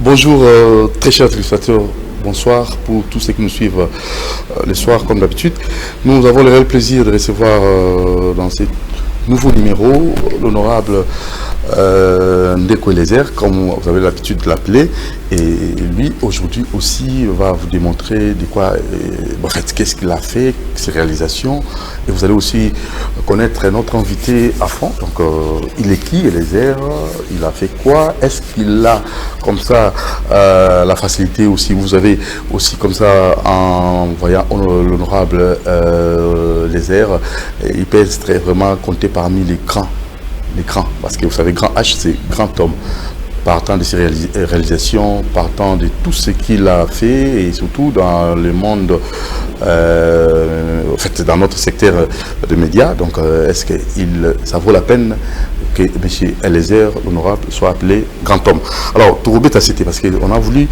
Bonjour, très chers téléspectateurs. Bonsoir pour tous ceux qui nous suivent le soir comme d'habitude. Nous avons le réel plaisir de recevoir dans ce nouveau numéro l'honorable Ndeko Eliezer, comme vous avez l'habitude de l'appeler. Et lui, aujourd'hui aussi, va vous démontrer de quoi, en fait, qu'est-ce qu'il a fait, ses réalisations. Et vous allez aussi connaître notre invité à fond. Donc, il est qui, Eliezer? Il a fait quoi? Est-ce qu'il a, comme ça, la facilité aussi? Vous avez aussi, comme ça, en voyant l'honorable Eliezer, il peut être vraiment compté parmi les grands. Parce que vous savez, grand H, c'est grand homme. Partant de ses réalisations, partant de tout ce qu'il a fait et surtout dans le monde, en fait, dans notre secteur de médias. Donc, est-ce que ça vaut la peine que M. Eliezer, l'honorable, soit appelé grand homme? Alors, Tourobé t'a cité parce qu'on a voulu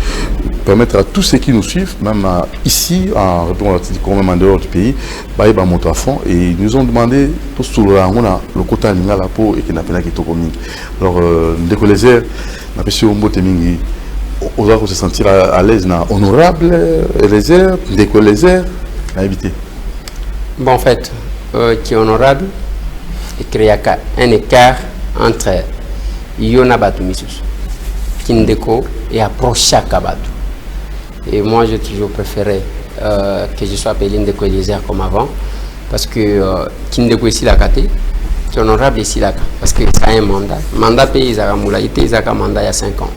permettre à tous ceux qui nous suivent, même ici, en même en dehors du pays, bah, ils montent à fond et ils nous ont demandé tout sur le quota de la peau et qui n'a pas été commis. Alors, Ndeko Eliezer, on va se sentir à l'aise, honorable Eliezer, Ndeko Eliezer, invité. Bon, en fait, qui est honorable, et qu'il y a un écart entre Yona Batu Misus, Kindeko et approche Kabatu. Et moi, j'ai toujours préféré que je sois appelé Ndeko Eliezer comme avant, parce que Kindeko ici la kate, c'est honorable ici là, parce que ça a un mandat. Mandat pays, ils ont un mandat il y a 5 ans.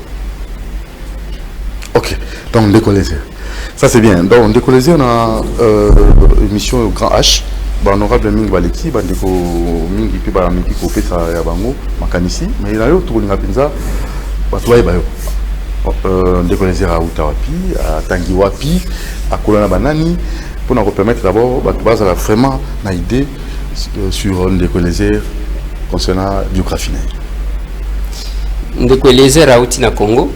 Ok, donc Ndeko Eliezer. Ça c'est bien. Donc Ndeko Eliezer a une mission au Grand H. Honorable Mingi Baleki, Ndeko Mingi Piba Mingi Kopé, ça y a bango, Makanisi, mais il y a eu tout le Napinza, Batoua et Bayo. Ndeko Eliezer à Utawapi, à Tangiwapi, à Kolana Banani, pour nous permettre d'abord, Batouba a vraiment une idée sur Ndeko Eliezer concernant la biographie. Ndeko Eliezer à Outina Congo,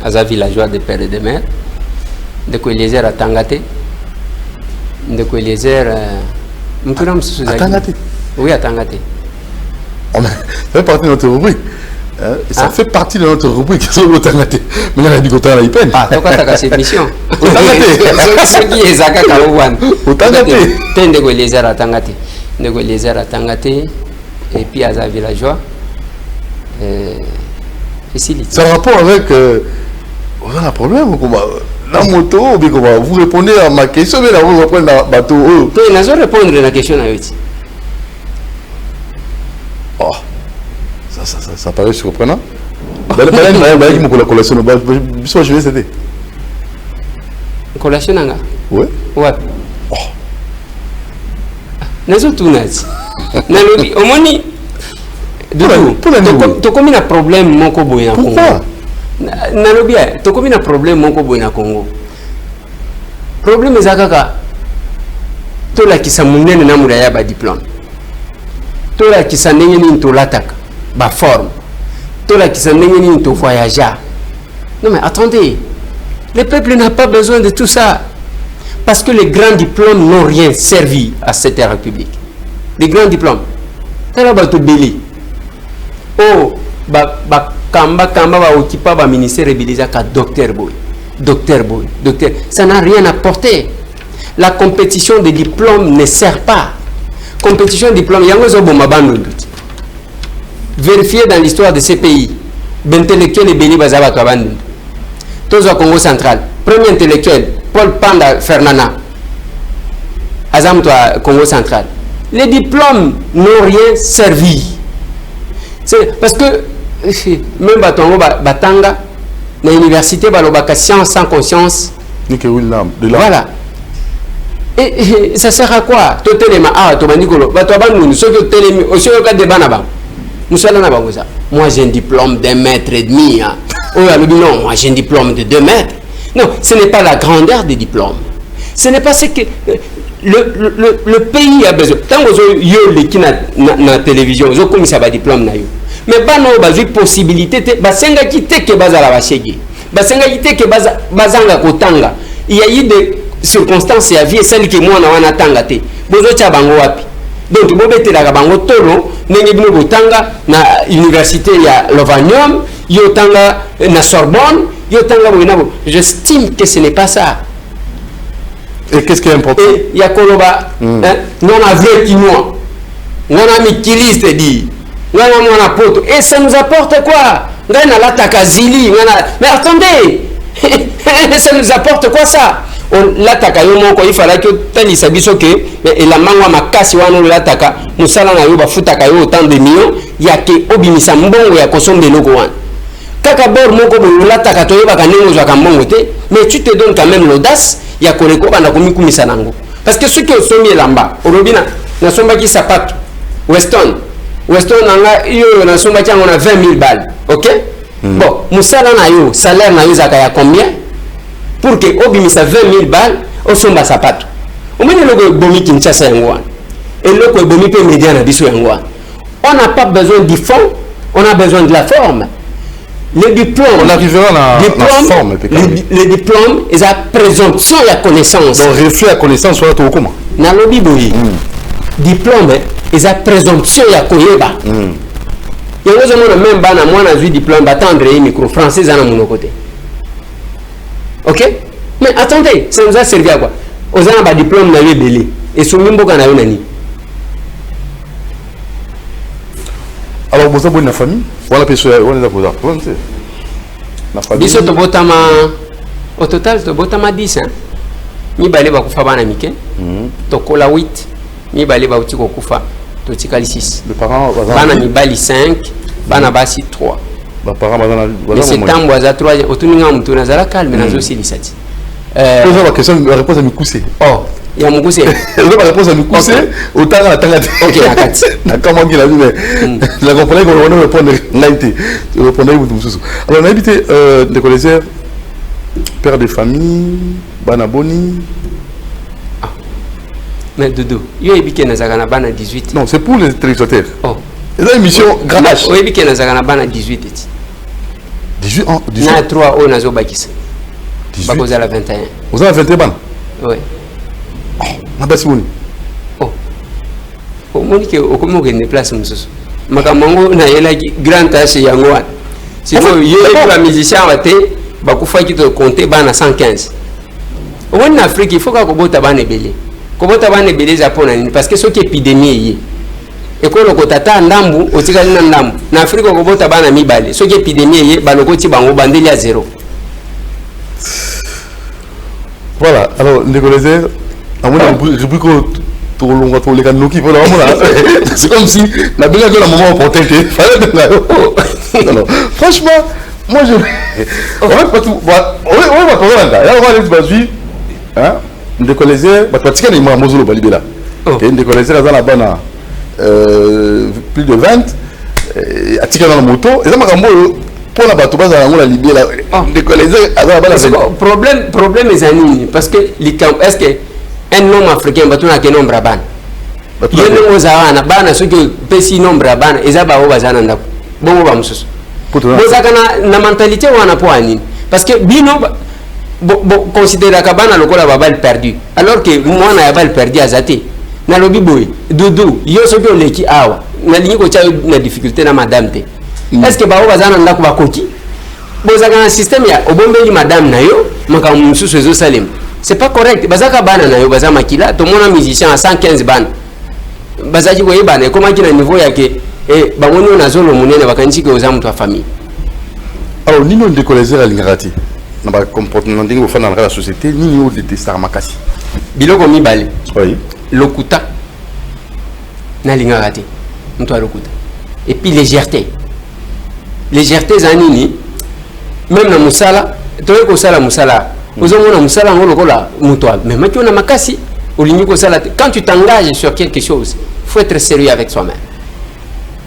à sa villageois de père et de mère. Ndeko Eliezer à Tangate. Ndeko Eliezer à Tangate. Oui, à Tangate. Ça fait partie de notre rubrique. Ça fait partie de notre rubrique. Mais là, il a dit qu'on a la peine. Ah, tu as cette mission. Au Tangate. Ce qui est Zaka Karouan. Au Tangate. Ndeko Eliezer à Tangate. Ndeko Eliezer à Tangate. Et puis à sa villageois. Ça a rapport avec. On a un problème. La moto, vous répondez à ma question, mais là, vous reprenez le bateau. Tu n'as pas répondre à la question. Oh, ça paraît surprenant. La collation, je vais céder. Collation, oui. Ouais. Oh. Nazo tunazi. Nalobi, omoni. Tu comme un problème mon Congo. Pourquoi? Nalobi, tu comme un problème mon Congo. Problème ezakaka. To la kisa munene na mulaya ba diplôme. To la kisa ndenge ni ntolataka ba forme. To la kisa ndenge ni nto voyager. Non mais attendez. Le peuple n'a pas besoin de tout ça. Parce que les grands diplômes n'ont rien servi à cette république. Les grands diplômes. Tala bato beli. Oh, kamba okipa ba ministère rebelisa ka docteur boy. Ça n'a rien apporté. La compétition des diplômes ne sert pas. Compétition de diplômes, vérifiez dans l'histoire de ces pays. Intellectuel et Béni Bazaba Kabandu. Tous au Congo central. Premier intellectuel, Paul Panda Fernana. Azam toi Congo central. Les diplômes n'ont rien servi. C'est parce que même Batanga, dans l'université, il science sans conscience. Voilà. Et ça sert à quoi? Moi j'ai un diplôme d'1,5 mètre. Non, moi j'ai un diplôme de 2 mètres. Non, ce n'est pas la grandeur des diplômes. Ce n'est pas ce que le pays a besoin. Tant que vous avez la télévision, vous avez commis ça diplôme. Mais pas non, bah, possibilité, bah, senga kite que baza la bachegi, bah, senga kite que bazanga kotanga. Il y a eu des circonstances et vie celles que moi na tanga te. Bozo cha bango wapi. Donc bobete la bango tolo, nenge bino botanga na université ya Lovanium, yo tanga na Sorbonne, J'estime que ce n'est pas ça. Et qu'est-ce qui est important? Et il y a Koloba, non avoué qui nous, on a mis qui liste dit, on a poto, et ça nous apporte quoi? On a la takazili, mais attendez, ça nous apporte quoi ça? On l'attaque, il fallait que tel isabiso que et la mangwa makasi wano l'attaque, musala na yoba futaka yo autant de millions, il y a que obimisa mbongo ya kosombe loko wan. Kaka bor moko bo l'attaque to yoba kanengo za kambongo te, mais tu te donnes quand même l'audace ya koleko bana komikumisa nango. Parce que ceux qui sont mis là-bas, Orobina, na somba ki sapato, Weston nanga yo na somba ki on a 20 000 balles, OK? Bon, musala na yo, salaire na yo zakaya combien? Pour que obimisa 20 000 balles au somba sapato. Au moins le bomi Kinshasa yangoan. Et le bomi peut médian na biso yangoan. On n'a pas besoin du fond, on a besoin de la forme. Le diplôme, on arrivera à la forme. Le diplôme est la présomption de la connaissance. Donc reflet à connaissance soit au comment? Na lobi boyi. Diplôme est la présomption de la koyeba. Il y a même bana moi na vu diplôme batendre micro français na mon côté. OK? Mais attendez, ça nous a servi à quoi? Aux gens ont un diplôme dans le belé. Et sous même beaucoup na nani. Alors vous avez une famille? Voilà personne, on est d'accord. La famille. Biso to botama au total to botama 10 hein. Ni balé ba kufa bana mike. To kola 8. Ni balé ba utiko kufa to tikali 6. Les parents bana ni bali 5, bana basi 3. Les parents mais c'est temps boisa 3 otuninga mtu nazala calme nazo silisati. Poser la question, la réponse à me cousser. Oh, il y a mon cousser. La réponse à me cousser, autant à la OK, nakati. Comment qu'il a dit, mais la comprenez qu'on va répondre l'aïté. Tu répondais vous tout ça. Alors on a habité des collègues, père de famille, Banaboni. Ah. Mais Dodo, il y a habité dans Zagana Bana 18. Non, c'est pour les téléspectateurs. Oh. C'est une émission gratuite. Il y a habité dans Zagana Bana 18. 18 ans. Il y a 3 ans dans Bakis. Vous avez 21. Vous avez 21 ans? Oui. Oh, on a passé où? Oh. Au moins que au comment on déplace monsieur. Makamango na yela grand tâche yangoan. Si vous y la musicien até bakufa qui te compter bana 115. Au moins en Afrique il faut que kobota bana belé. Kobota bana belé Japon parce que ce qui épidémie yi. Et ko loko tata ndambu otikali na ndambu. Na Afrique kobota bana mibale. Ce qui épidémie yi baloko ti bango bandeli à 0. Voilà, alors les collègues, à mon avis, c'est comme si la belle gueule à un moment opportun. Franchement, moi je. On va pas tout. On va pas là. Là, on va aller suivre. Hein? Les collègues, pratiquement, ils m'ont mosolo balibé là. Et les collègues, là, dans la bonne. Plus de 20. À tirer dans la moto. Et ça m'a pour la bateau, la Libye, problème est anonyme parce que est-ce que un homme africain va tourner un nombre à ban? Il y a un nombre à ban, ce que petit nombre à ban, et ça va au bazar en bon vamos. Vous avez la mentalité ou un point parce que bino considère que ban a le la balle perdue alors que moi on a balle perdue à Zate. Na lobi boy, Doudou, yo ce que les qui a na ligne ko na difficulté na madame te. Est-ce que bao bazana ndako bakoki bozaka un système ya obombeli madame na yo makamu mususu ezo salem c'est pas correct bazaka bana na yo baza makila to mona musicien à 115 bana bazaki ko yebana comment ki na niveau yake et bangoni na zolo munene bakanchi ke oza mtu wa famille. Alors nino de collègues à l'ingrati na ba comportement ndingo au fond dans la société nino de testar makasi biloko mibale. Oui, lokuta na l'ingrati mtu wa lokuta et puis légèreté zanini même na musala toye ko sala musala ozomona musala ngolo kola mutwa mais maki ona makasi olingi ko sala quand tu t'engages sur quelque chose il faut être sérieux avec soi-même.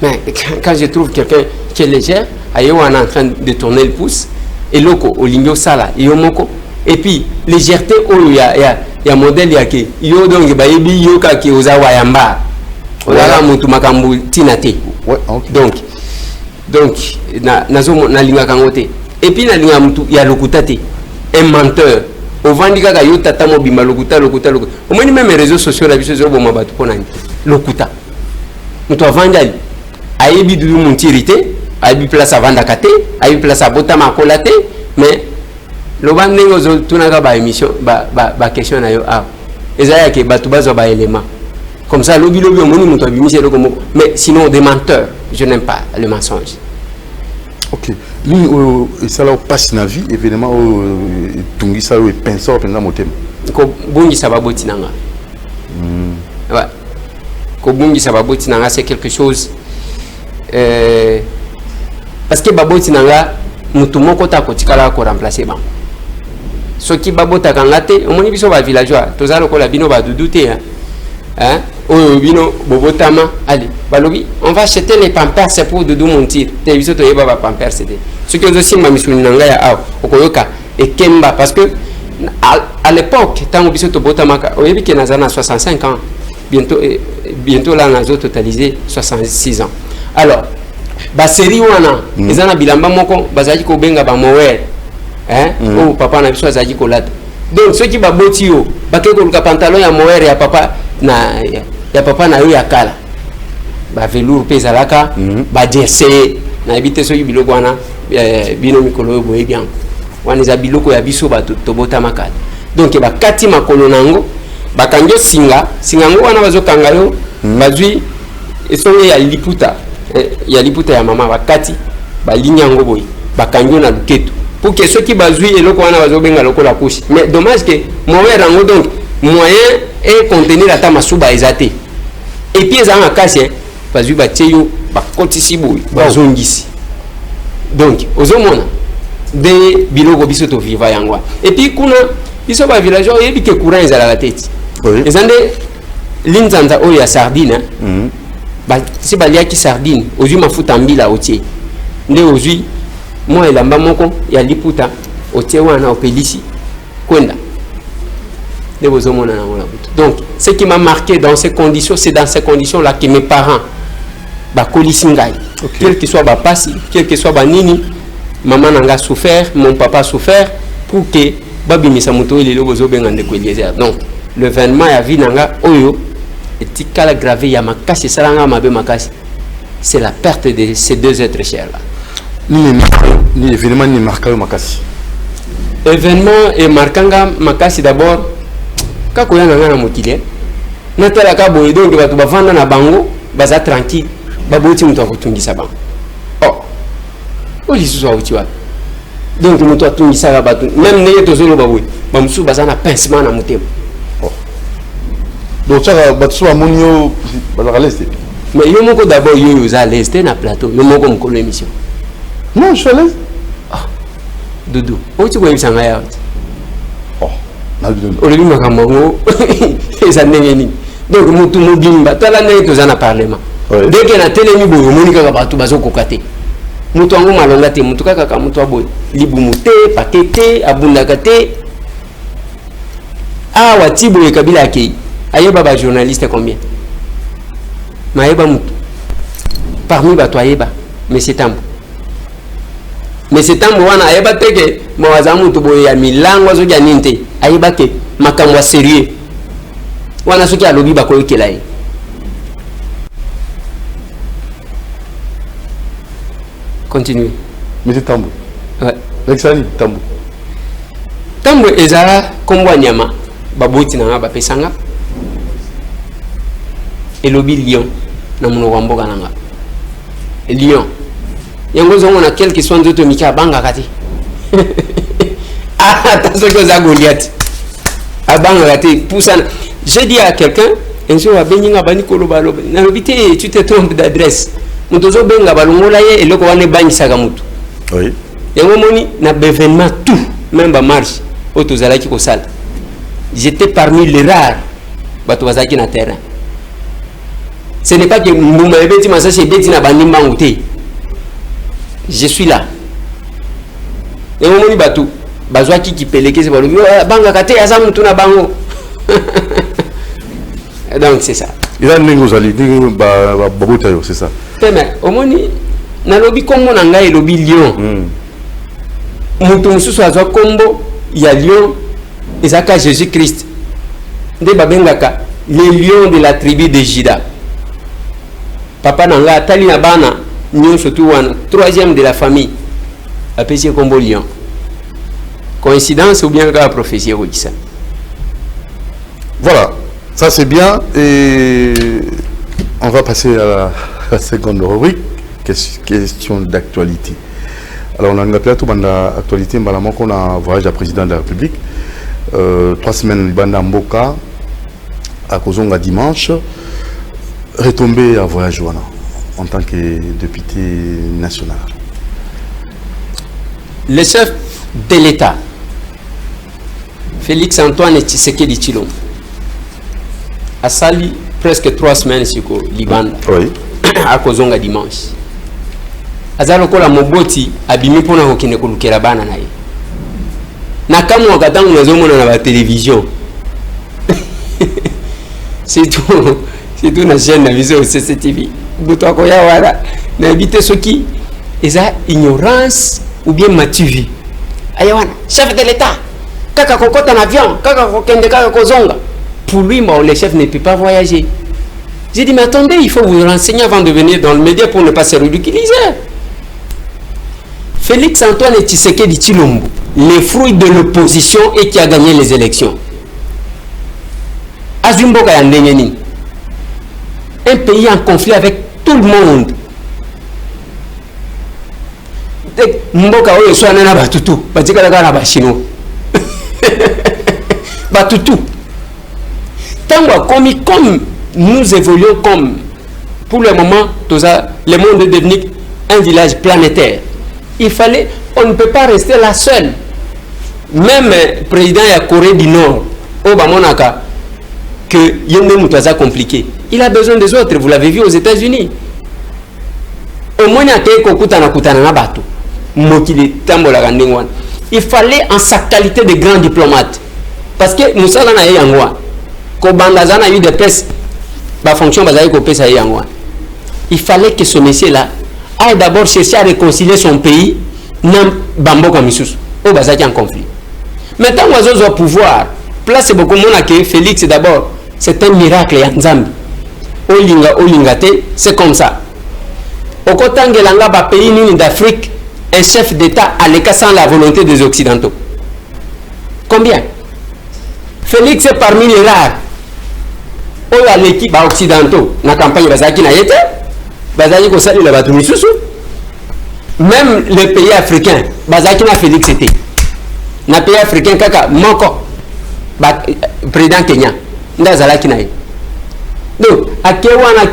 Mais quand je trouve quelqu'un qui est légère ayo on est en train de tourner le pouce et loko olingi sala yo moko et puis légèreté oyo ya modèle yake yo donc ba yebi yo ka ki ozawa yamba ola mutu makambu tinate. Donc na linga kangote et puis na linga mutu ya lokuta te un menteur au vandika ka yo tata mobima lokuta au moins même les réseaux sociaux la biso zo boma batu ponani lokuta mutu avandali ayebi du muntirité ayebi place à vanda kate ayebi place à botama kolate mais Le bandingo tunaka ba émission ba question na yo ah ezaya ke batu bazo ba élément comme ça lobi omoni muto abimisi le comme mais sinon des menteurs je n'aime pas le mensonge. OK lui et ça là passe na vie évidemment tungi ça le penseur pendant motem ko bungi sababu tinanga ouais ko bungi sababu tinanga c'est quelque chose parce que baboti nanga mutu moko ta ko tikala ko remplacer ba soki babota kangate omoni biso ba villageois tozalo ko la bino ba duduté hein o bino bobotama allez balobi on va acheter les pampers c'est pour Doudou Montir te biso to yeba ba pampers c'était ce que je simba misuni nanga ya aw okoyoka et kemba parce que à l'époque tango biso to botama o yebi ke nazana 65 ans bientôt là nazo totalisé 66 ans alors ba série wana ezana bilamba moko bazali ko benga ba mower hein o papa na biso azali ko lata donc ceux qui ba boti yo ba ke ko luka pantalon ya mower ya papa na yo ya kala ba velours pezalaka ba jersey na ebite so biloko wana bino mikolo yo boye bien wana za biloko ya biso ba to bota makala donc ba kati makolo nango ba kanjo singa ngo wana bazo kanga yo bazui esonye ya liputa ya mama bakati balinya ngo boy bakango na luketo pour que ceux qui bazui eloko wana bazobenga loko la couche mais dommage que moyen rango donc moyen et contenir la tamasuba ezate et puis ça en casse bazui bateyo bakotisi boy bazongisi donc ozomona de biloko biso to viva yangwa et puis kuna biso ba villageois yebi ke courant ezala la tête ezande linzanza o ya sardine si balia ki sardine ozui mafuta mbila otie nde ozui moi elamba moko ya liputa otie wana opelisi kwenda de bozomona na ngona butu. Donc ce qui m'a marqué dans ces conditions, c'est dans ces conditions là que mes parents ba kolisi ngai quel que soit ba pasi quel que soit ba nini maman nanga souffert mon papa a souffert pour que babimisa muto elelo bozobenga ndeko Eliezer. Donc l'événement ya vie nanga oyo etikala gravé ya makasi salanga mabe makasi c'est la perte de ces deux êtres chers là. Ni événement ni marquant makasi. Événement et marquanga makasi d'abord kako yana ngana mokile natala ka boye donc batu bavanda na bango baza tranquille baboti muto akutungisa bango oh oli susu autiwa donc muto atungisa batu même neye tozolo baboye bamusu baza na pincement na motema oh donc ça batu ba monio baza à l'aise mais yo moko d'abord yo za à l'aise na plateau yo moko mukolo émission non je suis à l'aise ah Doudou oti ko émission ngaya Olivier Makamongo eza ndenge nini donc mutu mobimba tala ndenge tozana parlement dès que na telemi boyo monika ka batu bazokoka te mutu ango malonga te mutu kaka mutu aboy libumu te pakete abundaka te watibo e kabila ke ayeba ba journaliste combien maeba mutu parmi batu ayeba mais c'est tambo wana ayeba teke mawaza mutu boye ya milango zo ya ninte ayeba ke makamwa sérieux wana soki alobi bakoyekela ye continue mais c'est tambo ouais Alexandre tambo ezala kombo nyama baboti na bapesanga elobi lion na monoko mboka nanga lion yango zongo na quelque soit nzoto mika banga kati attention que ça Goliath abanga kati poussana. J'ai dit à quelqu'un un jour à Beninga bani kolobalo na lobité tu te trompes d'adresse mutozo benga balongola ye eloko wane bangi saka mutu oui yango moni na événement tout même ba marche otozalaki ko sala j'étais parmi les rares bato bazaki na terrain ce n'est pas que mbuma ebeti masashi ebeti na bandimba ngute je suis là et au moni batu bazwa ki peleke se balobi banga kate ya zamu tuna bango donc c'est ça il a nengo zali ba botayo c'est ça mais au moni na lobi kombo na ngai lobi lion mutu mususu azwa kombo ya lion ezaka Jésus Christ nde babengaka les lions de la tribu de Juda papa nanga atali na bana nyonso tu wana troisième de la famille apesi kombo lion Coïncidence ou bien la prophétie, oui, ça. Voilà, ça c'est bien. Et on va passer à la seconde rubrique, question d'actualité. Alors, on a appelé tout l'actualité, on a un voyage à président de la République. 3 semaines, on a Mboka, à Kozonga dimanche, retombé à voyage en tant que député national. Le chef de l'État, Félix Antoine Tshisekedi Tshilombo, a sali presque 3 semaines sur le Liban, oui. à Kozonga dimanche. Azalo kola moboti abimi pona kokende kolukela bana na ye. Na kama wakati unazomona na télévision. C'est tout na chaîne na vision CCTV. Buto ko ya wala na habite soki eza ignorance ou bien matuvi. Ayawana, chef de l'État. Kaka kokota na avion, kaka kokende kaka kozonga. Pour lui, le chef ne peut pas voyager. J'ai dit mais attendez, il faut vous renseigner avant de venir dans le média pour ne pas se ridiculiser. Félix Antoine Tshisekedi Tshilombo, le fruit de l'opposition et qui a gagné les élections. Azumboka Yandengeni, un pays en conflit avec tout le monde. Mboka oyo swana na batutu, batika la na bachino. Batutu. Tant comme nous évoluons comme pour le moment, le monde est devenu un village planétaire. Il fallait, on ne peut pas rester là seul. Même le président de la Corée du Nord, Obamonaka, que Yémen compliqué. Il a besoin des autres, vous l'avez vu aux États-Unis. Au moins, il fallait en sa qualité de grand diplomate. Parce que nous sommes là, Kobandazana a eu des pièces, la fonction il fallait que ce monsieur-là aille d'abord chercher à réconcilier son pays, non Bamboka Missous, au Bazaki en conflit. Maintenant, on a pouvoir, place beaucoup de monde que Félix d'abord, c'est un miracle en Zambie. Olingate, c'est comme ça. Au côté de pays d'Afrique, un chef d'État à l'écart sans la volonté des Occidentaux. Combien? Félix est parmi les rares. Oya l'équipe occidentaux na campagne bazaki na yete bazaki ko sali la batu misusu même les pays africains bazaki na Félix était na pays africain kaka moko président Kenya ndazalaki na ye donc akewana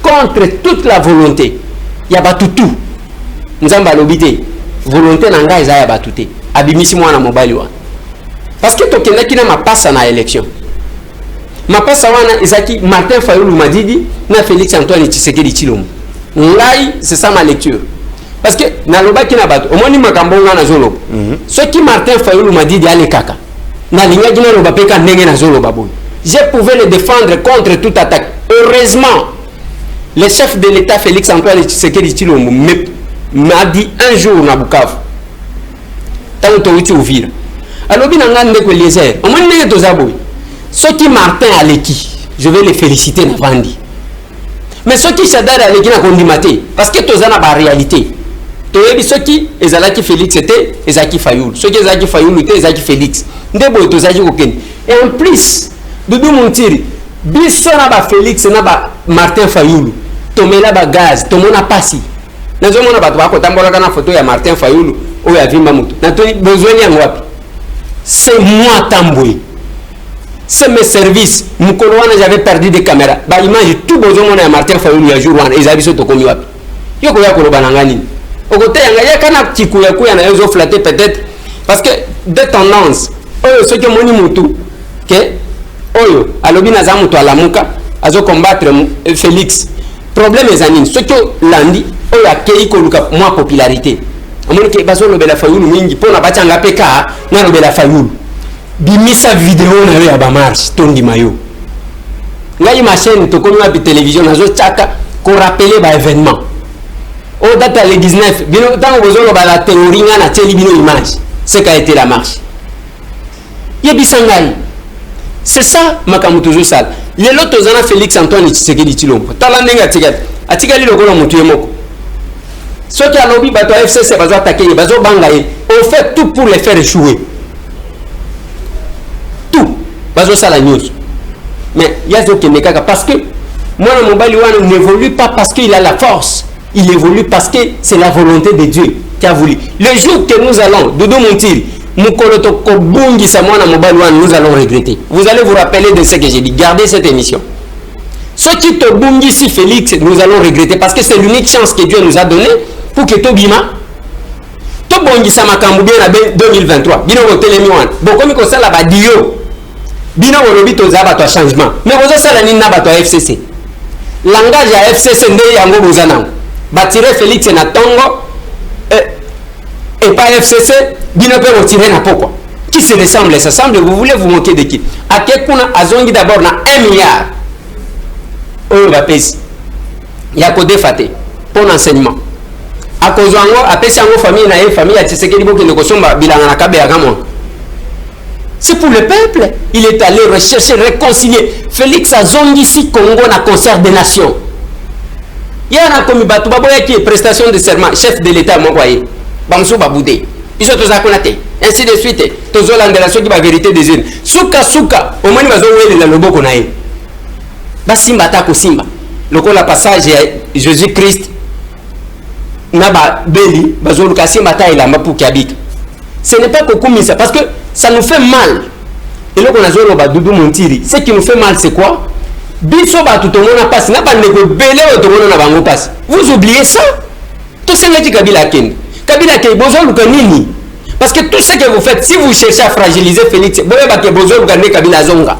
contre toute la volonté ya batutu nzamba lobité volonté na ngai za ya batuté abimisi mwana mobali wa parce que tokendaki na mapasa na élection. Ma passe wana Isaki Martin Fayoulou Madidi na Félix Antoine Tshisekedi Tshilombo. Ngai c'est ça ma lecture. Parce que na lobaki na bato omoni makambo na zolo. Ce qui Martin Fayoulou Madidi ale kaka. Na linga gina loba peka ndenge na zolo baboy. Je pouvais le défendre contre toute attaque. Heureusement, le chef de l'État Félix Antoine Tshisekedi Tshilombo m'a dit un jour na Bukavu. Tanto uti Uvira. Alors bien ngande ko Eliezer. Omoni ndenge to zaboy. Ceux qui Martin Aleki, je vais les féliciter Navandi. Mais ceux qui Chadar Aleki n'a condimaté, parce que tous en a la réalité. Ceux qui Ezalaki Félix était Ezaki Fayoul. Ceux qui Ezaki Fayoul étaient Ezaki Félix. Et en plus, Doudou Montiri, Bisso n'a pas Félix, n'a pas Martin Fayoul. Tomé là bas gaz, tomé na passi. Nous avons pas photo de Martin Fayoul ou ya Vimba Moutou. Nous avons besoin de c'est moi Tamboué. C'est mes services. Moukolwana, j'avais perdu des caméras. Bah, imagine tout besoin de Martin Fayoulou, il y a jour où ils avaient sauté comme ça. Yoko ya kolo banangani. Au côté, il y a kana petit coup, il y a un flatté peut-être. Parce que des tendances, ceux qui ont moutou, que, oyo, alobi na zamuto à la mouka, azo combattre Félix. Problème est anine. Ceux qui ont landi, oyo a kei koluka moins popularité. Amoni ke bazo lobela Fayoulou mingi, pour na bati anga peka, na lobela Fayoulou. Bimisa vidéo na yo ba marche tondi mayo ngai ma chaîne to komi ma télévision nazo chaka ko rappeler ba événement au data le 19 bino tango bozolo ba la théorie na teli bino image c'est qu'a été la marche yebisangai c'est ça makamu toujours sale les lotos zana Félix Antoine Tshisekedi Tshilombo tala ndenga atikali lokolo mutu yemoko ceux qui a lobby bato FCC bazo attaquer bazo bangaye on fait tout pour les faire échouer bazo sala news. Mais yazo kenekaka parce que moi mon mobali wana n'évolue pas parce qu'il a la force, il évolue parce que c'est la volonté de Dieu qui a voulu. Le jour que nous allons Dodo Montiri Mukoloto Kobungisa mwana mobali wana, nous allons regretter. Vous allez vous rappeler de ce que j'ai dit. Gardez cette émission. Ce qui te bungisi Félix, nous allons regretter parce que c'est l'unique chance que Dieu nous a donnée pour que Tobima to bongisa makambu bien na 2023 bino botelemi wana bokomi ko sala ba dio bino bolobi to za ba to changement mais bozo sala nini na ba to FCC langage ya FCC nde yango bozana ba tirer Félix na tongo et pas FCC bino pe retirer na pokwa qui se ressemble ça semble vous voulez vous moquer de qui akekuna azongi d'abord na 1 milliard on va payer ya ko défaté pour l'enseignement à cause d'ango apesi ango famille na famille à Tshisekedi boke ne kosomba bilanga na kabe ya gamon. C'est pour le peuple. Il est allé rechercher, réconcilier. Félix Azongi si Congo na concert des nations. Il y a un commis batou baboya qui est prestation de serment chef de l'État moi voyez. Bamsou baboudé. Ils sont tous à connaître. Ainsi de suite. Tous en relation qui va vérité des unes. Souka au moins bazo wele la loboko na ye. Ba simba ta ko simba. Lokola passage Jésus Christ Naba Beli, Bazou Kassim Bataille, Mapou Kabik. Ce n'est pas que ça, parce que ça nous fait mal. Et là, on a joué au Doudou Montiri. Ce qui nous fait mal, c'est quoi? Biso ba tout le monde a passé. N'a pas de belé au tout le monde a passé. Vous oubliez ça? Tout ce qui est Kabila Ken. Kabila Ken, Bozo Lukanini. Parce que tout ce que vous faites, si vous cherchez à fragiliser Félix, Bozo Lukané Kabila Zonga.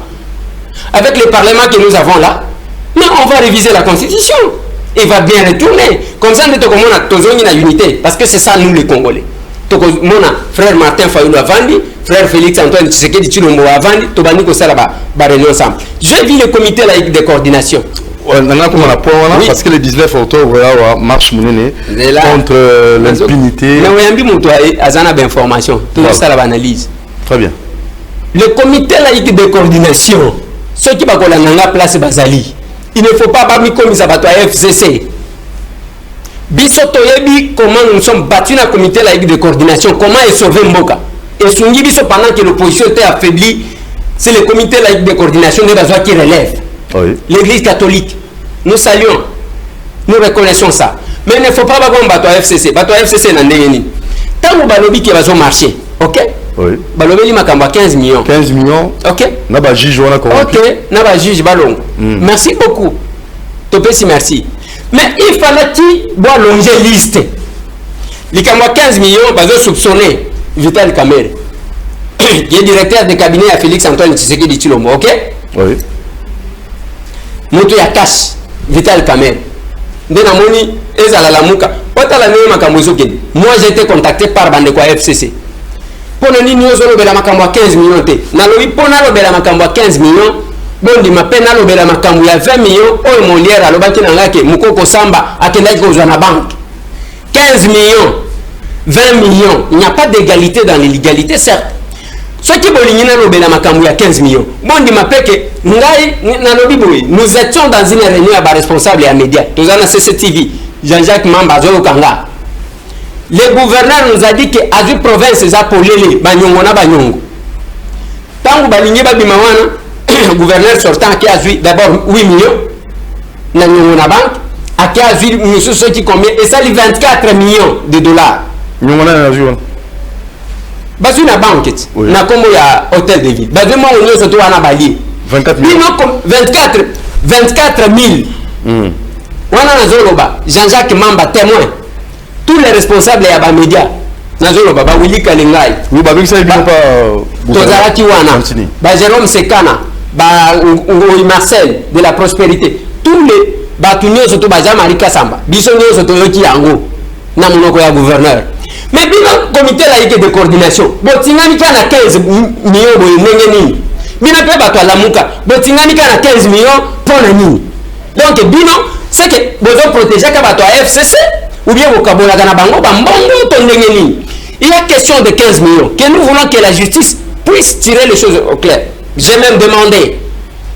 Avec le parlement que nous avons là, mais on va réviser la constitution. Il va bien retourner. Comme ça, nous avons une unité. Parce que c'est ça, nous les Congolais. Mon frère Martin Fayoulou Avandi, frère Félix Antoine Tshisekedi Tshilombo Avandi, Tobani Kosala ba réunion ensemble. J'ai vu le comité laïque de coordination. Parce que le 19 octobre, là, marche monnaie contre l'impunité. Mais on a une information. Tout ça, l'analyse. Très bien. Le comité laïque de coordination, ceux qui vont la place Bazali. Il ne faut pas battre comme ça va FCC. Bisoto yebi comment nous sommes battus dans le comité laïque de coordination, comment est sauvé Mboka. Et Sungi biso pendant que l'opposition était affaiblie, c'est le comité laïque de coordination de Bazoua qui relève. Oui. L'église catholique. Nous saluons. Nous reconnaissons ça. Mais il ne faut pas battre FCC. Battre FCC dans le tant que balobi qui va marcher. OK? Oui. Balobi makamba 15 millions. 15 millions. OK. Naba juge on a corrompu. OK, naba juge balong. Merci beaucoup. Topesi merci. Mais il fallait qu'il doit longer liste. Les 15 millions bazo soupçonner Vital Kamerhe. Qui est directeur de cabinet à Félix Antoine Tshisekedi Tshilombo, OK? Oui. Moto ya cash Vital Kamerhe. Ndena moni ezala la muka. Otala ne makambo zokeni. Moi j'ai été contacté par bande kwa FCC. Pona nini ozo lobela makambo 15 millions te. Na lobi pona lobela makambo 15 millions. Bondi mapena lobela makambo ya 20 millions oyo Molière alobaki na ngake mukoko samba akendaki kozwa na banque. 15 millions, 20 millions, il n'y a pas d'égalité dans l'illégalité certes. Ce qui bolingina lobela makambo ya 15 millions. Bondi mapeke ngai na lobi boy. Nous étions dans une réunion à responsable et médias. Tozana CCTV, Jean-Jacques Mamba Zolo Kanga. Le gouverneur nous a dit que Azu province za polele banyongo na banyongo. Tangu balingi babima wana le gouverneur sortant qui a vu d'abord 8 millions na nyongo na banque, qui a vu monsieur ce qui combien et ça les 24 millions de dollars. Nyongo na vu. Bazu na banque na kombo ya hôtel de ville. Bazu mo onyo soto wana bali. 24 millions. 24 000. Wana na zoloba Jean-Jacques Mamba témoin. Tous les responsables ya ba médias nazolo baba Willy Kalengai oui ba bikisa bino pa tozalaki wana ba Jérôme Sekana ba Ngoi Marcel de la prospérité tous les batunyo soto ba Jean-Marie Kasamba biso nyo soto yoki yango na monoko ya gouverneur mais bino comité laïque de coordination botingani kana 15 millions boye ndenge nini bino pe bato la muka botingani kana 15 millions pona nini donc bino c'est que bozo protéger ka bato à FCC ou bien au Kabola Ganabango, il y a question de 15 millions. Que nous voulons que la justice puisse tirer les choses au clair. J'ai même demandé.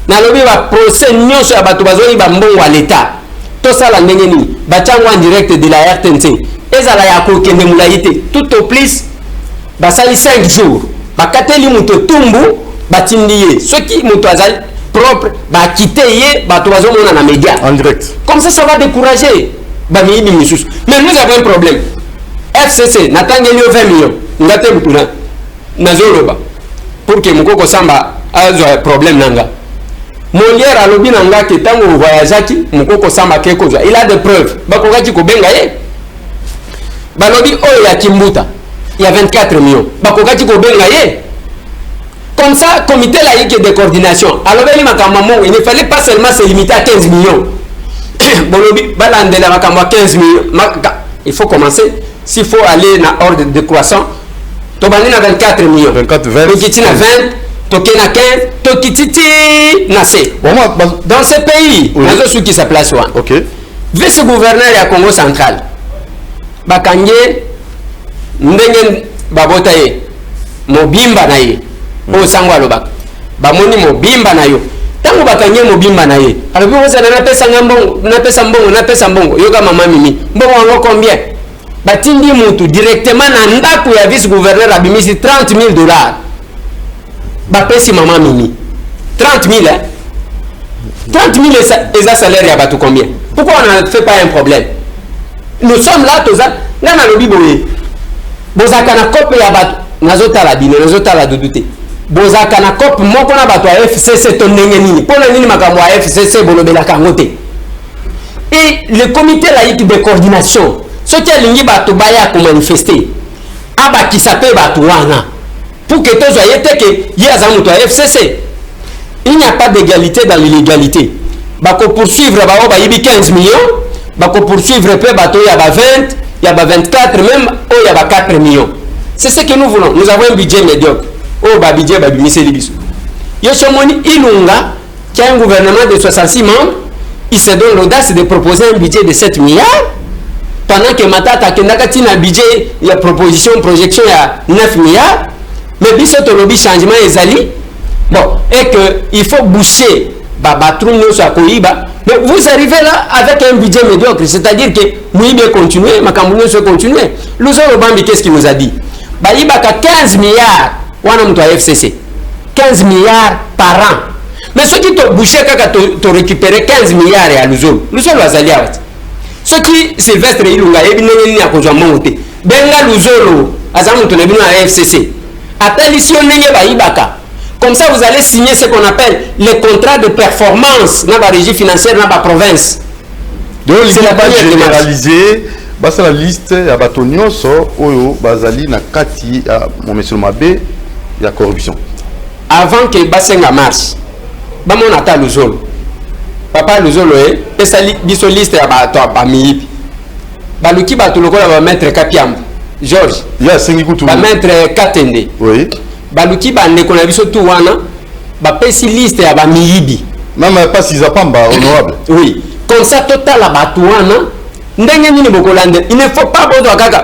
Nalobi va procès nyon sur Abatoubazo, Bambon à l'État. Tout ça, la Nengeni, Bachango en direct de la RTNC. Et ça, la Yako Kendemoulaïté. Tout au plus, Basali 5 jours. Bakateli Mouto Tumbu, batindi ceux qui mutazali propre ba quitter ba tobazo mona na média en direct. Comme ça va décourager ba miibi misusu. Mais nous avons un problème. FCC natangeli 20 millions ngate butuna nazoloba pour que mukoko samba azo problème nanga. Molière alobi nanga ke tango voyageaki mukoko samba keko il a des preuves bakokaki ko benga ye balobi oyo ya Kimbuta il y a 24 millions bakokaki ko benga ye. Comme ça, comité laïque de coordination. Alors, il ne fallait pas seulement se limiter à 15 millions. Il faut commencer. S'il faut aller dans l'ordre de croissance, tu vas 24 millions. 24, 20. Tu vas 20, tu vas 15, tu vas dans ce pays, il y a ceux qui se placent. Ok. Vice-gouverneur du Congo central. Bakanye, Ndengen Babotaye, Mobimba Naye. O sangwa lobaka bamoni mobimba na yo tango bakanye mobimba na ye alobi ozana na pesa mbongo yoga mama mimi mbongo wango combien batindi mutu directement na ndaku ya vice gouverneur abimisi $30,000 bapesi mama mimi 30,000 hein 30,000 eza salaire ya batu combien? Pourquoi on ne fait pas un problème? Nous sommes là toza ngana lobi boye bozaka na kope ya batu nazotala bino nazotala dudute bozaka na COP moko na bato ya FCC to ndenge nini pona nini makambo ya FCC bolobela kango te. Et le comité laïque de coordination ce qui alingi bato baya ko manifester aba kisape bato wana pour que tozo yete ke yaza muto ya FCC. Il n'y a pas d'égalité dans l'illégalité. Bako poursuivre ba ba yibi 15 millions bako poursuivre pe bato ya ba 20 ya ba 24 même o ya ba 4 millions. C'est ce que nous voulons. Nous avons un budget médiocre. Oh, budget, Yoshomoni Ilunga, qui a un gouvernement de 66 membres, il se donne l'audace de proposer un budget de 7 milliards. Pendant que Matata Kendakati a un budget, il y a proposition, projection, il y a 9 milliards. Mais Bissot lobby changement est ali. Bon, et qu'il faut boucher Babatroum soit Koiba. Mais vous arrivez là avec un budget médiocre, c'est-à-dire que nous devons continuer, Makamouno soit continuer. L'Ouzor Obambi, qu'est-ce qu'il nous a dit? Baïbaka 15 milliards. Wana mtu FCC 15 milliards par an. Mais ceux qui t'ont bouché kaka t'ont récupéré 15 milliards à Luzolo wazali awati. Ceux qui Sylvestre Ilunga ebinene ni akozwa monte. Benga Luzolo azamu to nebino à FCC. Attention nenge baibaka. Comme ça vous allez signer ce qu'on appelle les contrats de performance dans la régie financière dans la province. Donc il n'est pas généralisé. C'est la liste ya batonio so oyo bazali na kati ya mon monsieur Mabe ya corruption. Avant que basenga marche bamona ta Luzolo papa Luzolo esa biso liste ya bato ba miyibi baluki bato lokola ba maître Kapiambu George ya sengi kutu ba maître Katende oui baluki ba ndeko na biso tu wana ba pesi liste ya ba miyibi même pas si zapamba honorable oui comme ça total la bato wana. Il ne faut pas